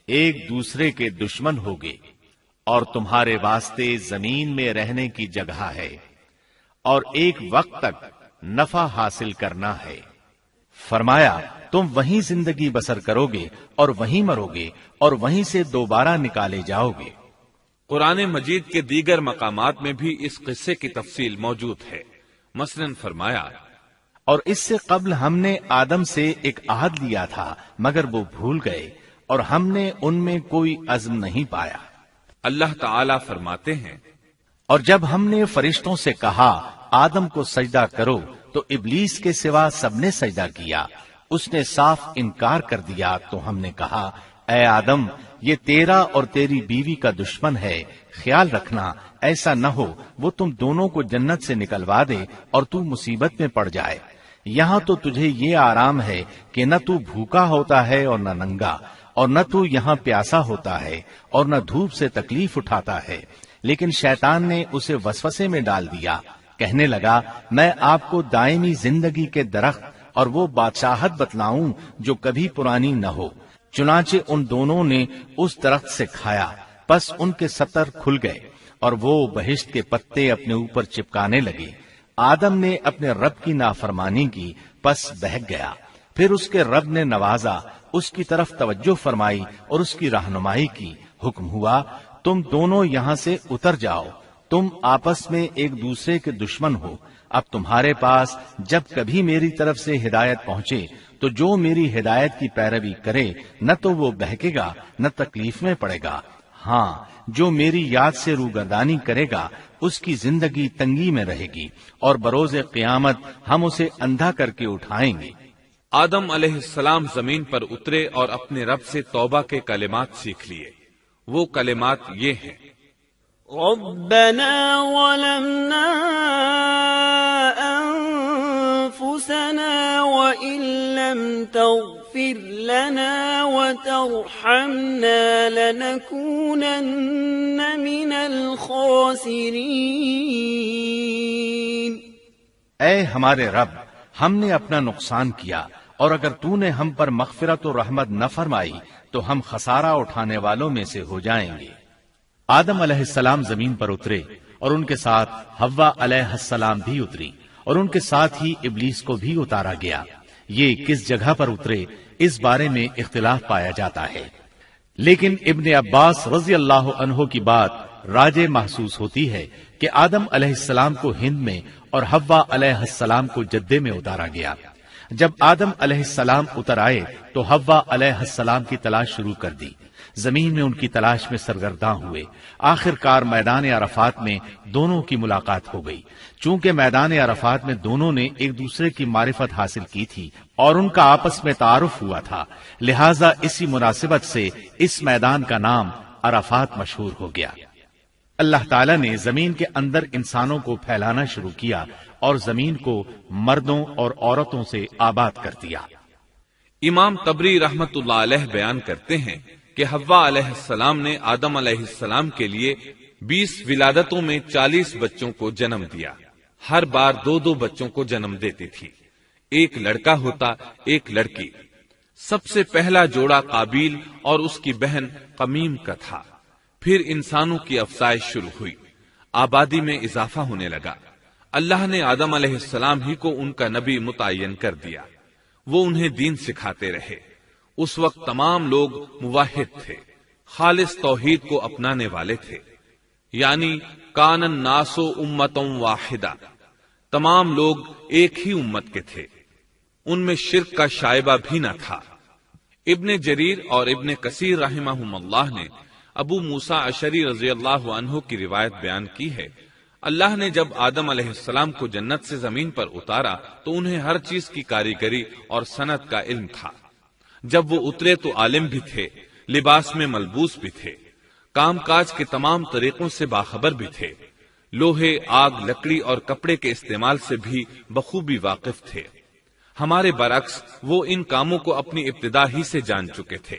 ایک دوسرے کے دشمن ہوگے اور تمہارے واسطے زمین میں رہنے کی جگہ ہے اور ایک وقت تک نفع حاصل کرنا ہے۔ فرمایا تم وہیں زندگی بسر کرو گے اور وہیں مرو گے اور وہیں سے دوبارہ نکالے جاؤ گے۔ قرآن مجید کے دیگر مقامات میں بھی اس قصے کی تفصیل موجود ہے۔ مثلاً فرمایا، اور اس سے قبل ہم نے آدم سے ایک عہد لیا تھا مگر وہ بھول گئے اور ہم نے ان میں کوئی عزم نہیں پایا۔ اللہ تعالی فرماتے ہیں، اور جب ہم نے فرشتوں سے کہا آدم کو سجدہ کرو تو ابلیس کے سوا سب نے سجدہ کیا، اس نے صاف انکار کر دیا۔ تو ہم نے کہا اے آدم، یہ تیرا اور تیری بیوی کا دشمن ہے، خیال رکھنا ایسا نہ ہو وہ تم دونوں کو جنت سے نکلوا دے اور تو مصیبت میں پڑ جائے۔ یہاں تو تجھے یہ آرام ہے کہ نہ تو بھوکا ہوتا ہے اور نہ ننگا، اور نہ تو یہاں پیاسا ہوتا ہے اور نہ دھوپ سے تکلیف اٹھاتا ہے۔ لیکن شیطان نے اسے وسوسے میں ڈال دیا، کہنے لگا میں آپ کو دائمی زندگی کے درخت اور وہ بادشاہت بتلاؤں جو کبھی پرانی نہ ہو۔ چنانچہ ان دونوں نے اس درخت سے کھایا، پس ان کے ستر کھل گئے اور وہ بہشت کے پتے اپنے اوپر چپکانے لگے۔ آدم نے اپنے رب کی نافرمانی کی، پس بہک گیا۔ پھر اس کے رب نے نوازا، اس کی طرف توجہ فرمائی اور اس کی رہنمائی کی۔ حکم ہوا تم دونوں یہاں سے اتر جاؤ، تم آپس میں ایک دوسرے کے دشمن ہو۔ اب تمہارے پاس جب کبھی میری طرف سے ہدایت پہنچے تو جو میری ہدایت کی پیروی کرے نہ تو وہ بہکے گا نہ تکلیف میں پڑے گا، ہاں جو میری یاد سے روگردانی کرے گا اس کی زندگی تنگی میں رہے گی اور بروز قیامت ہم اسے اندھا کر کے اٹھائیں گے۔ آدم علیہ السلام زمین پر اترے اور اپنے رب سے توبہ کے کلمات سیکھ لیے۔ وہ کلمات یہ ہیں، ربنا ظلمنا أنفسنا وإن لم تغفر لنا وترحمنا لنكونن من الخاسرين۔ اے ہمارے رب، ہم نے اپنا نقصان کیا اور اگر تو نے ہم پر مغفرت و رحمت نہ فرمائی تو ہم خسارہ اٹھانے والوں میں سے ہو جائیں گے۔ آدم علیہ السلام زمین پر اترے اور ان کے ساتھ حوا علیہ السلام بھی اتری اور ان کے ساتھ ہی ابلیس کو بھی اتارا گیا۔ یہ کس جگہ پر اترے اس بارے میں اختلاف پایا جاتا ہے، لیکن ابن عباس رضی اللہ عنہ کی بات راجح محسوس ہوتی ہے کہ آدم علیہ السلام کو ہند میں اور حوا علیہ السلام کو جدے میں اتارا گیا۔ جب آدم علیہ السلام اتر آئے تو حوا علیہ السلام کی تلاش شروع کر دی، زمین میں ان کی تلاش میں سرگرداں ہوئے۔ آخر کار میدان عرفات میں دونوں کی ملاقات ہو گئی۔ چونکہ میدان عرفات میں دونوں نے ایک دوسرے کی معرفت حاصل کی تھی اور ان کا آپس میں تعارف ہوا تھا، لہذا اسی مناسبت سے اس میدان کا نام عرفات مشہور ہو گیا۔ اللہ تعالیٰ نے زمین کے اندر انسانوں کو پھیلانا شروع کیا اور زمین کو مردوں اور عورتوں سے آباد کر دیا۔ امام طبری رحمت اللہ علیہ بیان کرتے ہیں کہ حوا علیہ السلام نے آدم علیہ السلام کے لیے 20 ولادتوں میں 40 بچوں کو جنم دیا۔ ہر بار 2 بچوں کو جنم دیتی تھی، ایک لڑکا ہوتا ایک لڑکی۔ سب سے پہلا جوڑا قابیل اور اس کی بہن قمیم کا تھا۔ پھر انسانوں کی افزائش شروع ہوئی، آبادی میں اضافہ ہونے لگا۔ اللہ نے آدم علیہ السلام ہی کو ان کا نبی متعین کر دیا، وہ انہیں دین سکھاتے رہے۔ اس وقت تمام لوگ موحد تھے، خالص توحید کو اپنانے والے تھے، یعنی کان الناس امۃ واحدہ، تمام لوگ ایک ہی امت کے تھے، ان میں شرک کا شائبہ بھی نہ تھا۔ ابن جریر اور ابن کثیر رحمہم اللہ نے ابو موسیٰ اشعری رضی اللہ عنہ کی روایت بیان کی ہے، اللہ نے جب آدم علیہ السلام کو جنت سے زمین پر اتارا تو انہیں ہر چیز کی کاریگری اور صنعت کا علم تھا۔ جب وہ اترے تو عالم بھی تھے، لباس میں ملبوس بھی تھے، کام کاج کے تمام طریقوں سے باخبر بھی تھے، لوہے، آگ، لکڑی اور کپڑے کے استعمال سے بھی بخوبی واقف تھے۔ ہمارے برعکس وہ ان کاموں کو اپنی ابتدا ہی سے جان چکے تھے،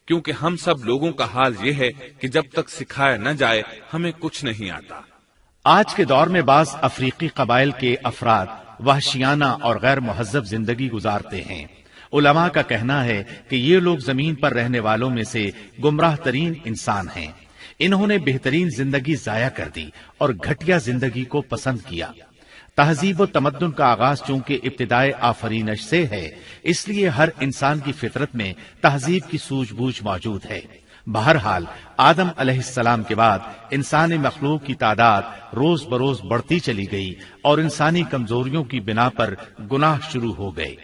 کیونکہ ہم سب لوگوں کا حال یہ ہے کہ جب تک سکھایا نہ جائے ہمیں کچھ نہیں آتا۔ آج کے دور میں بعض افریقی قبائل کے افراد وحشیانہ اور غیر مہذب زندگی گزارتے ہیں۔ علماء کا کہنا ہے کہ یہ لوگ زمین پر رہنے والوں میں سے گمراہ ترین انسان ہیں۔ انہوں نے بہترین زندگی ضائع کر دی اور گھٹیا زندگی کو پسند کیا۔ تہذیب و تمدن کا آغاز چونکہ ابتدائے آفرینش سے ہے، اس لیے ہر انسان کی فطرت میں تہذیب کی سوجھ بوجھ موجود ہے۔ بہرحال آدم علیہ السلام کے بعد انسانی مخلوق کی تعداد روز بروز بڑھتی چلی گئی اور انسانی کمزوریوں کی بنا پر گناہ شروع ہو گئے۔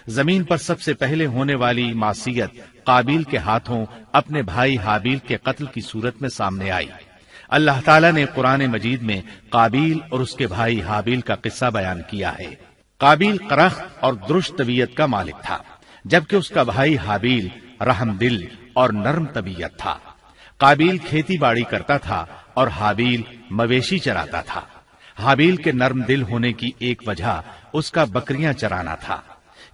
زمین پر سب سے پہلے ہونے والی معصیت قابیل کے ہاتھوں اپنے بھائی حابیل کے قتل کی صورت میں سامنے آئی۔ اللہ تعالیٰ نے قرآن مجید میں قابیل اور اس کے بھائی حابیل کا قصہ بیان کیا ہے۔ قابیل قرخت اور درشت طبیعت کا مالک تھا، جبکہ اس کا بھائی حابیل رحم دل اور نرم طبیعت تھا۔ قابیل کھیتی باڑی کرتا تھا اور حابیل مویشی چراتا تھا۔ حابیل کے نرم دل ہونے کی ایک وجہ اس کا بکریاں چرانا تھا،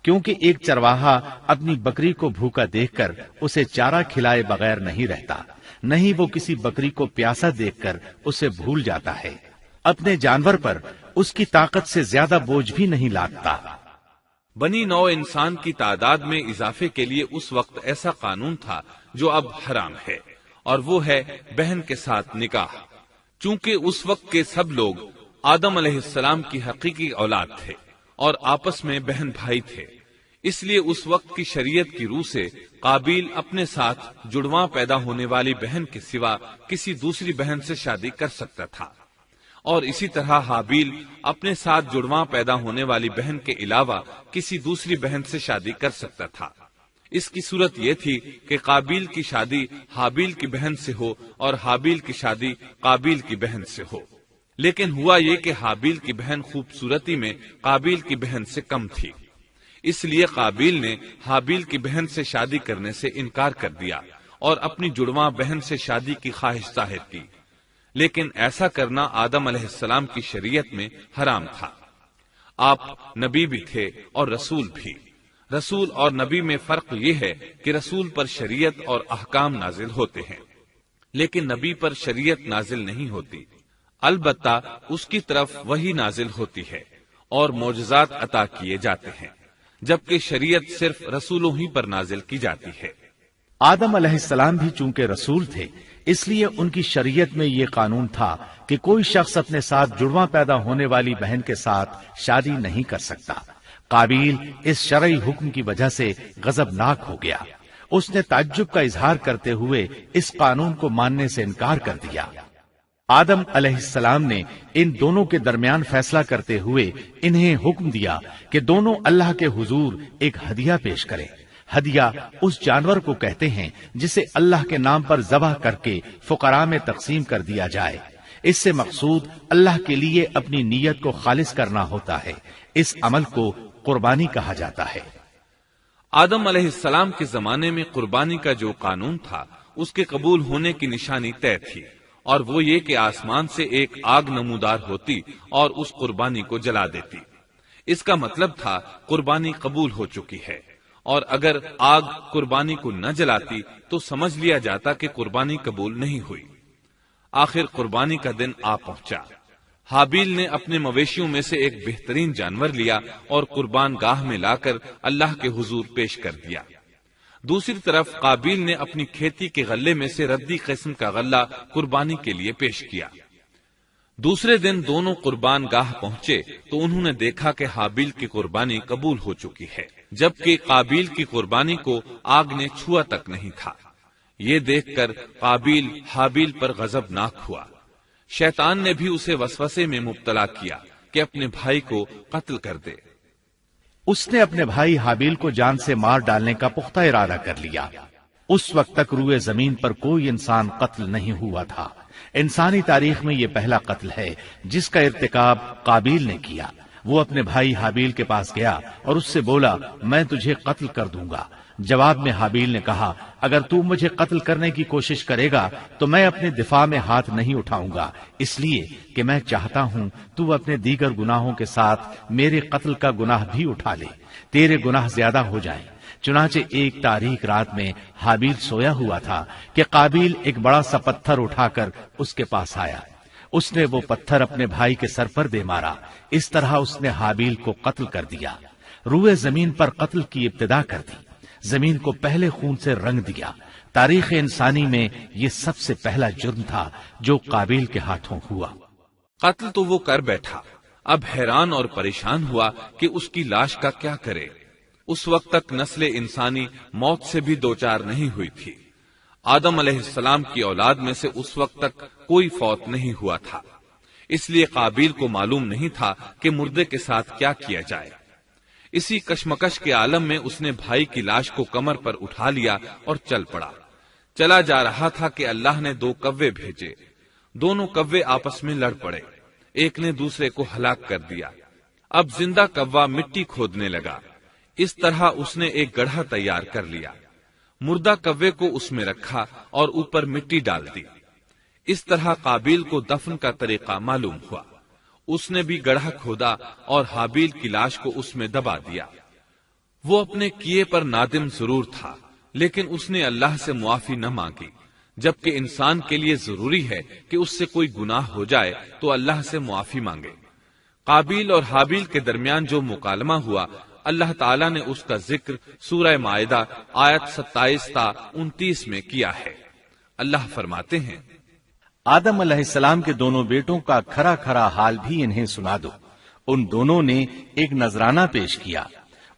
کیونکہ ایک چرواہا اپنی بکری کو بھوکا دیکھ کر اسے چارہ کھلائے بغیر نہیں رہتا، نہیں وہ کسی بکری کو پیاسا دیکھ کر اسے بھول جاتا ہے۔ اپنے جانور پر اس کی طاقت سے زیادہ بوجھ بھی نہیں لادتا۔ بنی نوع انسان کی تعداد میں اضافے کے لیے اس وقت ایسا قانون تھا جو اب حرام ہے، اور وہ ہے بہن کے ساتھ نکاح۔ چونکہ اس وقت کے سب لوگ آدم علیہ السلام کی حقیقی اولاد تھے اور آپس میں بہن بھائی تھے، اس لیے اس وقت کی شریعت کی روح سے قابیل اپنے ساتھ جڑواں پیدا ہونے والی بہن کے سوا کسی دوسری بہن سے شادی کر سکتا تھا، اور اسی طرح حابیل اپنے ساتھ جڑواں پیدا ہونے والی بہن کے علاوہ کسی دوسری بہن سے شادی کر سکتا تھا۔ اس کی صورت یہ تھی کہ قابیل کی شادی حابیل کی بہن سے ہو اور حابیل کی شادی قابیل کی بہن سے ہو، لیکن ہوا یہ کہ حابیل کی بہن خوبصورتی میں قابیل کی بہن سے کم تھی، اس لیے قابیل نے حابیل کی بہن سے شادی کرنے سے انکار کر دیا اور اپنی جڑواں بہن سے شادی کی خواہش ظاہر کی، لیکن ایسا کرنا آدم علیہ السلام کی شریعت میں حرام تھا۔ آپ نبی بھی تھے اور رسول بھی۔ رسول اور نبی میں فرق یہ ہے کہ رسول پر شریعت اور احکام نازل ہوتے ہیں، لیکن نبی پر شریعت نازل نہیں ہوتی، البتہ اس کی طرف وحی نازل ہوتی ہے اور معجزات عطا کیے جاتے ہیں، جبکہ شریعت صرف رسولوں ہی پر نازل کی جاتی ہے۔ آدم علیہ السلام بھی چونکہ رسول تھے، اس لیے ان کی شریعت میں یہ قانون تھا کہ کوئی شخص اپنے ساتھ جڑواں پیدا ہونے والی بہن کے ساتھ شادی نہیں کر سکتا۔ قابیل اس شرعی حکم کی وجہ سے غضبناک ہو گیا، اس نے تعجب کا اظہار کرتے ہوئے اس قانون کو ماننے سے انکار کر دیا۔ آدم علیہ السلام نے ان دونوں کے درمیان فیصلہ کرتے ہوئے انہیں حکم دیا کہ دونوں اللہ کے حضور ایک ہدیہ پیش کریں۔ ہدیہ اس جانور کو کہتے ہیں جسے اللہ کے نام پر ذبح کر کے فقراء میں تقسیم کر دیا جائے۔ اس سے مقصود اللہ کے لیے اپنی نیت کو خالص کرنا ہوتا ہے۔ اس عمل کو قربانی کہا جاتا ہے۔ آدم علیہ السلام کے زمانے میں قربانی کا جو قانون تھا اس کے قبول ہونے کی نشانی طے تھی، اور وہ یہ کہ آسمان سے ایک آگ نمودار ہوتی اور اس قربانی کو جلا دیتی۔ اس کا مطلب تھا قربانی قبول ہو چکی ہے، اور اگر آگ قربانی کو نہ جلاتی تو سمجھ لیا جاتا کہ قربانی قبول نہیں ہوئی۔ آخر قربانی کا دن آ پہنچا۔ حابیل نے اپنے مویشیوں میں سے ایک بہترین جانور لیا اور قربان گاہ میں لا کر اللہ کے حضور پیش کر دیا۔ دوسری طرف قابیل نے اپنی کھیتی کے غلے میں سے ردی قسم کا غلہ قربانی کے لیے پیش کیا۔ دوسرے دن دونوں قربان گاہ پہنچے تو انہوں نے دیکھا کہ حابیل کی قربانی قبول ہو چکی ہے، جبکہ قابیل کی قربانی کو آگ نے چھوا تک نہیں تھا۔ یہ دیکھ کر قابیل حابیل پر غضبناک ہوا۔ شیطان نے بھی اسے وسوسے میں مبتلا کیا کہ اپنے بھائی کو قتل کر دے۔ اس نے اپنے بھائی حابیل کو جان سے مار ڈالنے کا پختہ ارادہ کر لیا۔ اس وقت تک روئے زمین پر کوئی انسان قتل نہیں ہوا تھا۔ انسانی تاریخ میں یہ پہلا قتل ہے جس کا ارتکاب قابیل نے کیا۔ وہ اپنے بھائی حابیل کے پاس گیا اور اس سے بولا، میں تجھے قتل کر دوں گا۔ جواب میں حابیل نے کہا، اگر تو مجھے قتل کرنے کی کوشش کرے گا تو میں اپنے دفاع میں ہاتھ نہیں اٹھاؤں گا، اس لیے کہ میں چاہتا ہوں تو اپنے دیگر گناہوں کے ساتھ میرے قتل کا گناہ بھی اٹھا لے، تیرے گناہ زیادہ ہو جائیں۔ چنانچہ ایک تاریک رات میں حابیل سویا ہوا تھا کہ قابیل ایک بڑا سا پتھر اٹھا کر اس کے پاس آیا۔ اس نے وہ پتھر اپنے بھائی کے سر پر دے مارا۔ اس طرح اس نے حابیل کو قتل کر دیا، روئے زمین پر قتل کی ابتدا کر دی، زمین کو پہلے خون سے رنگ دیا۔ تاریخ انسانی میں یہ سب سے پہلا جرم تھا جو قابیل کے ہاتھوں ہوا۔ قتل تو وہ کر بیٹھا، اب حیران اور پریشان ہوا کہ اس کی لاش کا کیا کرے۔ اس وقت تک نسل انسانی موت سے بھی دوچار نہیں ہوئی تھی۔ آدم علیہ السلام کی اولاد میں سے اس وقت تک کوئی فوت نہیں ہوا تھا، اس لیے قابیل کو معلوم نہیں تھا کہ مردے کے ساتھ کیا کیا جائے۔ اسی کشمکش کے عالم میں اس نے بھائی کی لاش کو کمر پر اٹھا لیا اور چل پڑا۔ چلا جا رہا تھا کہ اللہ نے 2 کوے بھیجے۔ دونوں کوے آپس میں لڑ پڑے، ایک نے دوسرے کو ہلاک کر دیا۔ اب زندہ کوا مٹی کھودنے لگا۔ اس طرح اس نے ایک گڑھا تیار کر لیا، مردہ کوے کو اس میں رکھا اور اوپر مٹی ڈال دی۔ اس طرح قابیل کو دفن کا طریقہ معلوم ہوا۔ اس نے بھی گڑھا کھودا اور حابیل کی لاش کو اس میں دبا دیا۔ وہ اپنے کیے پر نادم ضرور تھا، لیکن اس نے اللہ سے معافی نہ مانگی، جبکہ انسان کے لیے ضروری ہے کہ اس سے کوئی گناہ ہو جائے تو اللہ سے معافی مانگے۔ قابیل اور حابیل کے درمیان جو مکالمہ ہوا، اللہ تعالیٰ نے اس کا ذکر سورہ مائدہ آیت 27 تا 29 میں کیا ہے۔ اللہ فرماتے ہیں، آدم علیہ السلام کے دونوں بیٹوں کا کھرا کھرا حال بھی انہیں سنا دو۔ ان دونوں نے ایک نذرانہ پیش کیا،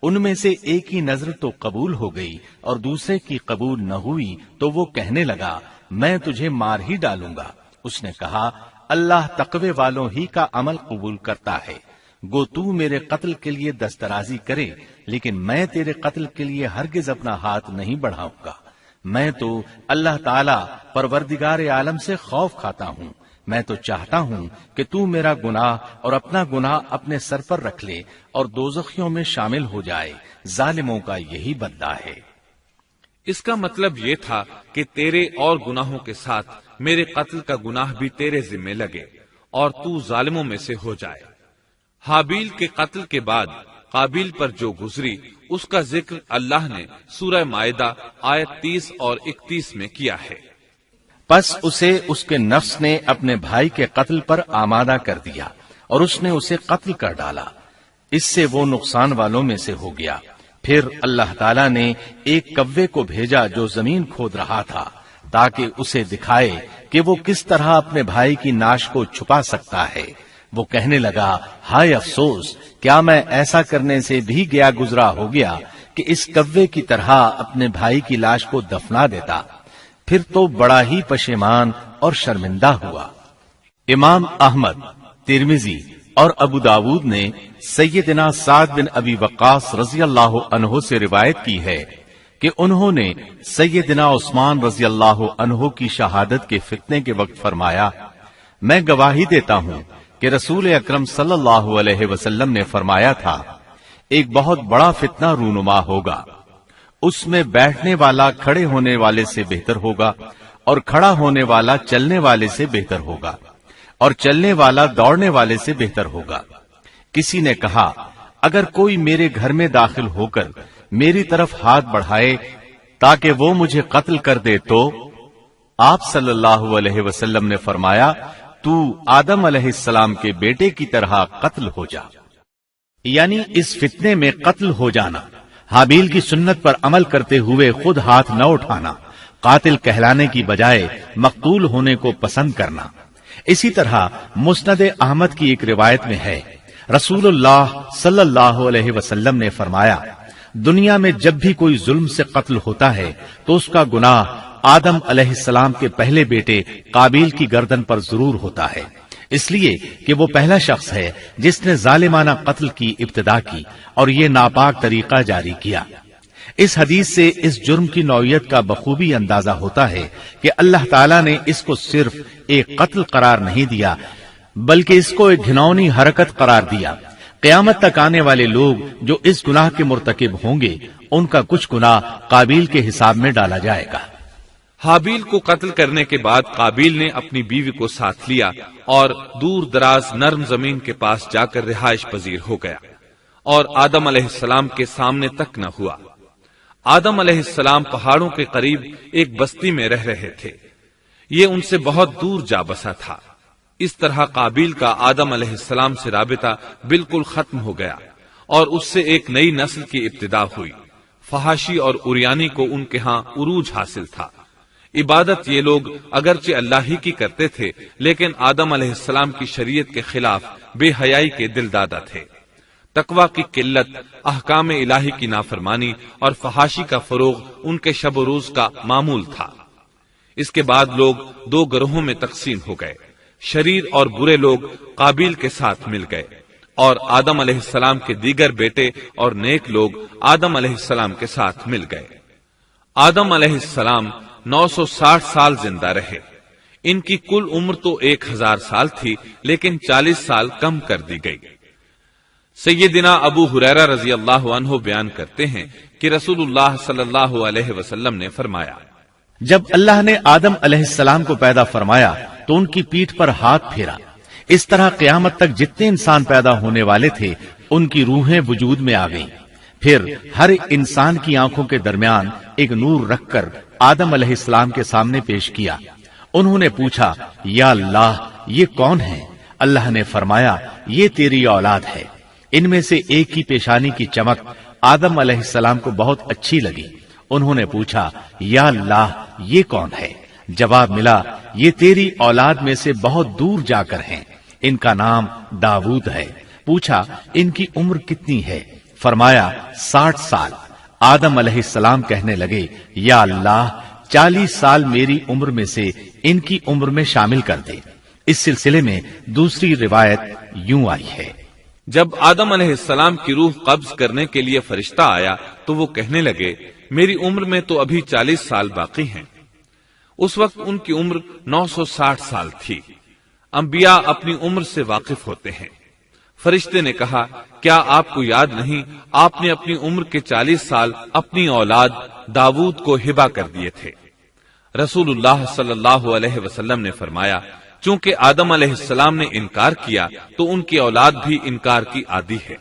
ان میں سے ایک کی نذر تو قبول ہو گئی اور دوسرے کی قبول نہ ہوئی تو وہ کہنے لگا، میں تجھے مار ہی ڈالوں گا۔ اس نے کہا، اللہ تقوی والوں ہی کا عمل قبول کرتا ہے، گو تو میرے قتل کے لیے دسترازی کرے، لیکن میں تیرے قتل کے لیے ہرگز اپنا ہاتھ نہیں بڑھاؤں گا۔ میں تو اللہ تعالی پروردگار عالم سے خوف کھاتا ہوں۔ میں تو چاہتا ہوں کہ تو میرا گناہ اور اپنا گناہ اپنے سر پر رکھ لے اور دوزخیوں میں شامل ہو جائے۔ ظالموں کا یہی بدلہ ہے۔ اس کا مطلب یہ تھا کہ تیرے اور گناہوں کے ساتھ میرے قتل کا گناہ بھی تیرے ذمہ لگے اور تو ظالموں میں سے ہو جائے۔ حابیل کے قتل کے بعد قابیل پر جو گزری اس کا ذکر اللہ نے سورہ مائدہ آیت 30 اور 31 میں کیا ہے۔ پس اسے اس کے نفس نے اپنے بھائی کے قتل پر آمادہ کر دیا اور اس نے اسے قتل کر ڈالا، اس سے وہ نقصان والوں میں سے ہو گیا۔ پھر اللہ تعالیٰ نے ایک کوے کو بھیجا جو زمین کھود رہا تھا تاکہ اسے دکھائے کہ وہ کس طرح اپنے بھائی کی ناش کو چھپا سکتا ہے۔ وہ کہنے لگا، ہائے افسوس، کیا میں ایسا کرنے سے بھی گیا گزرا ہو گیا کہ اس کوے کی طرح اپنے بھائی کی لاش کو دفنا دیتا۔ پھر تو بڑا ہی پشیمان اور شرمندہ ہوا۔ امام احمد، ترمذی اور ابو داود نے سیدنا سعد بن ابی وقاص رضی اللہ عنہ سے روایت کی ہے کہ انہوں نے سیدنا عثمان رضی اللہ عنہ کی شہادت کے فتنے کے وقت فرمایا، میں گواہی دیتا ہوں کہ رسول اکرم صلی اللہ علیہ وسلم نے فرمایا تھا، ایک بہت بڑا فتنہ رونما ہوگا، اس میں بیٹھنے والا کھڑے ہونے والے سے بہتر ہوگا اور کھڑا ہونے والا چلنے والے سے بہتر ہوگا اور چلنے والا دوڑنے والے سے بہتر ہوگا۔ کسی نے کہا، اگر کوئی میرے گھر میں داخل ہو کر میری طرف ہاتھ بڑھائے تاکہ وہ مجھے قتل کر دے تو آپ صلی اللہ علیہ وسلم نے فرمایا، تو آدم علیہ السلام کے بیٹے کی طرح قتل ہو جا، یعنی اس فتنے میں قتل ہو جانا۔ حابیل کی سنت پر عمل کرتے ہوئے خود ہاتھ نہ اٹھانا، قاتل کہلانے کی بجائے مقتول ہونے کو پسند کرنا۔ اسی طرح مسند احمد کی ایک روایت میں ہے، رسول اللہ صلی اللہ علیہ وسلم نے فرمایا، دنیا میں جب بھی کوئی ظلم سے قتل ہوتا ہے تو اس کا گناہ آدم علیہ السلام کے پہلے بیٹے قابیل کی گردن پر ضرور ہوتا ہے، اس لیے کہ وہ پہلا شخص ہے جس نے ظالمانہ قتل کی ابتدا کی اور یہ ناپاک طریقہ جاری کیا۔ اس حدیث سے اس جرم کی نوعیت کا بخوبی اندازہ ہوتا ہے کہ اللہ تعالیٰ نے اس کو صرف ایک قتل قرار نہیں دیا بلکہ اس کو ایک گھناؤنی حرکت قرار دیا۔ قیامت تک آنے والے لوگ جو اس گناہ کے مرتکب ہوں گے ان کا کچھ گناہ قابیل کے حساب میں ڈالا جائے گا۔ حابیل کو قتل کرنے کے بعد قابیل نے اپنی بیوی کو ساتھ لیا اور دور دراز نرم زمین کے پاس جا کر رہائش پذیر ہو گیا اور آدم علیہ السلام کے سامنے تک نہ ہوا۔ آدم علیہ السلام پہاڑوں کے قریب ایک بستی میں رہ رہے تھے، یہ ان سے بہت دور جا بسا تھا۔ اس طرح قابیل کا آدم علیہ السلام سے رابطہ بالکل ختم ہو گیا اور اس سے ایک نئی نسل کی ابتدا ہوئی۔ فحاشی اور اریانی کو ان کے ہاں عروج حاصل تھا۔ عبادت یہ لوگ اگرچہ اللہ ہی کی کرتے تھے لیکن آدم علیہ السلام کی شریعت کے خلاف بے حیائی کے دل دادا تھے۔ تقوی کی قلت، احکام الہی کی نافرمانی اور فحاشی کا فروغ ان کے شب و روز کا معمول تھا۔ اس کے بعد لوگ دو گروہوں میں تقسیم ہو گئے، شریر اور برے لوگ قابیل کے ساتھ مل گئے اور آدم علیہ السلام کے دیگر بیٹے اور نیک لوگ آدم علیہ السلام کے ساتھ مل گئے۔ آدم علیہ السلام 960 سال زندہ رہے۔ ان کی کل عمر تو 1000 سال تھی لیکن 40 سال کم کر دی گئی۔ سیدنا ابو ہریرہ رضی اللہ عنہ بیان کرتے ہیں کہ رسول اللہ صلی اللہ علیہ وسلم نے فرمایا، جب اللہ نے آدم علیہ السلام کو پیدا فرمایا تو ان کی پیٹھ پر ہاتھ پھیرا، اس طرح قیامت تک جتنے انسان پیدا ہونے والے تھے ان کی روحیں وجود میں آ گئیں۔ پھر ہر انسان کی آنکھوں کے درمیان ایک نور رکھ کر آدم علیہ السلام کے سامنے پیش کیا۔ انہوں نے پوچھا، یا اللہ یہ کون ہے؟ اللہ نے فرمایا، یہ تیری اولاد ہے۔ ان میں سے ایک کی پیشانی کی چمک آدم علیہ السلام کو بہت اچھی لگی۔ انہوں نے پوچھا، یا اللہ یہ کون ہے؟ جواب ملا، یہ تیری اولاد میں سے بہت دور جا کر ہیں، ان کا نام داؤد ہے۔ پوچھا، ان کی عمر کتنی ہے؟ فرمایا 60 سال۔ آدم علیہ السلام کہنے لگے، یا اللہ 40 سال میری عمر میں سے ان کی عمر میں شامل کر دے۔ اس سلسلے میں دوسری روایت یوں آئی ہے، جب آدم علیہ السلام کی روح قبض کرنے کے لیے فرشتہ آیا تو وہ کہنے لگے، میری عمر میں تو ابھی 40 سال باقی ہیں۔ اس وقت ان کی عمر 960 سال تھی۔ انبیاء اپنی عمر سے واقف ہوتے ہیں۔ فرشتے نے کہا، کیا آپ کو یاد نہیں آپ نے اپنی عمر کے 40 سال اپنی اولاد داؤد کو ہبہ کر دیے تھے؟ رسول اللہ صلی اللہ علیہ وسلم نے فرمایا، چونکہ آدم علیہ السلام نے انکار کیا تو ان کی اولاد بھی انکار کی عادی ہے۔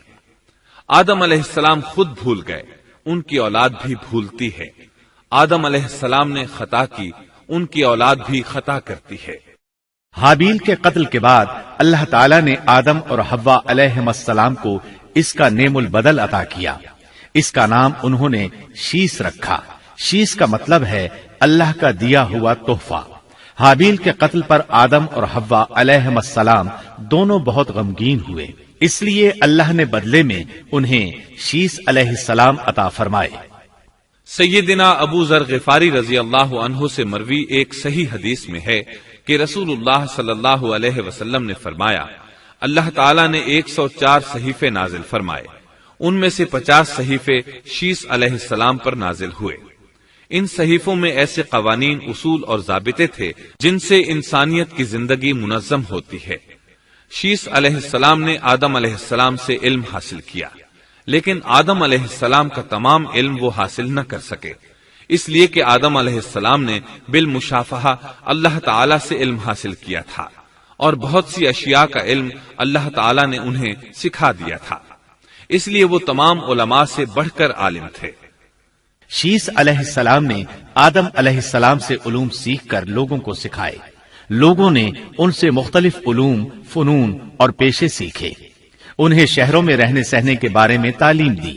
آدم علیہ السلام خود بھول گئے، ان کی اولاد بھی بھولتی ہے۔ آدم علیہ السلام نے خطا کی، ان کی اولاد بھی خطا کرتی ہے۔ حابیل کے قتل کے بعد اللہ تعالیٰ نے آدم اور حوا علیہ السلام کو اس کا نعم البدل عطا کیا۔ اس کا نام انہوں نے شیس رکھا۔ شیس کا مطلب ہے اللہ کا دیا ہوا تحفہ۔ حابیل کے قتل پر آدم اور حوا علیہ السلام دونوں بہت غمگین ہوئے، اس لیے اللہ نے بدلے میں انہیں شیس علیہ السلام عطا فرمائے۔ سیدنا ابو ذر غفاری رضی اللہ عنہ سے مروی ایک صحیح حدیث میں ہے کہ رسول اللہ صلی اللہ علیہ وسلم نے فرمایا، اللہ تعالیٰ نے 104 صحیفے نازل فرمائے، ان میں سے 50 صحیفے شیس علیہ السلام پر نازل ہوئے۔ ان صحیفوں میں ایسے قوانین، اصول اور ضابطے تھے جن سے انسانیت کی زندگی منظم ہوتی ہے۔ شیس علیہ السلام نے آدم علیہ السلام سے علم حاصل کیا، لیکن آدم علیہ السلام کا تمام علم وہ حاصل نہ کر سکے، اس لیے کہ آدم علیہ السلام نے بالمشافہہ اللہ تعالی سے علم حاصل کیا تھا اور بہت سی اشیاء کا علم اللہ تعالی نے انہیں سکھا دیا تھا، اس لیے وہ تمام علماء سے بڑھ کر عالم تھے۔ شیس علیہ السلام نے آدم علیہ السلام سے علوم سیکھ کر لوگوں کو سکھائے۔ لوگوں نے ان سے مختلف علوم، فنون اور پیشے سیکھے۔ انہیں شہروں میں رہنے سہنے کے بارے میں تعلیم دی۔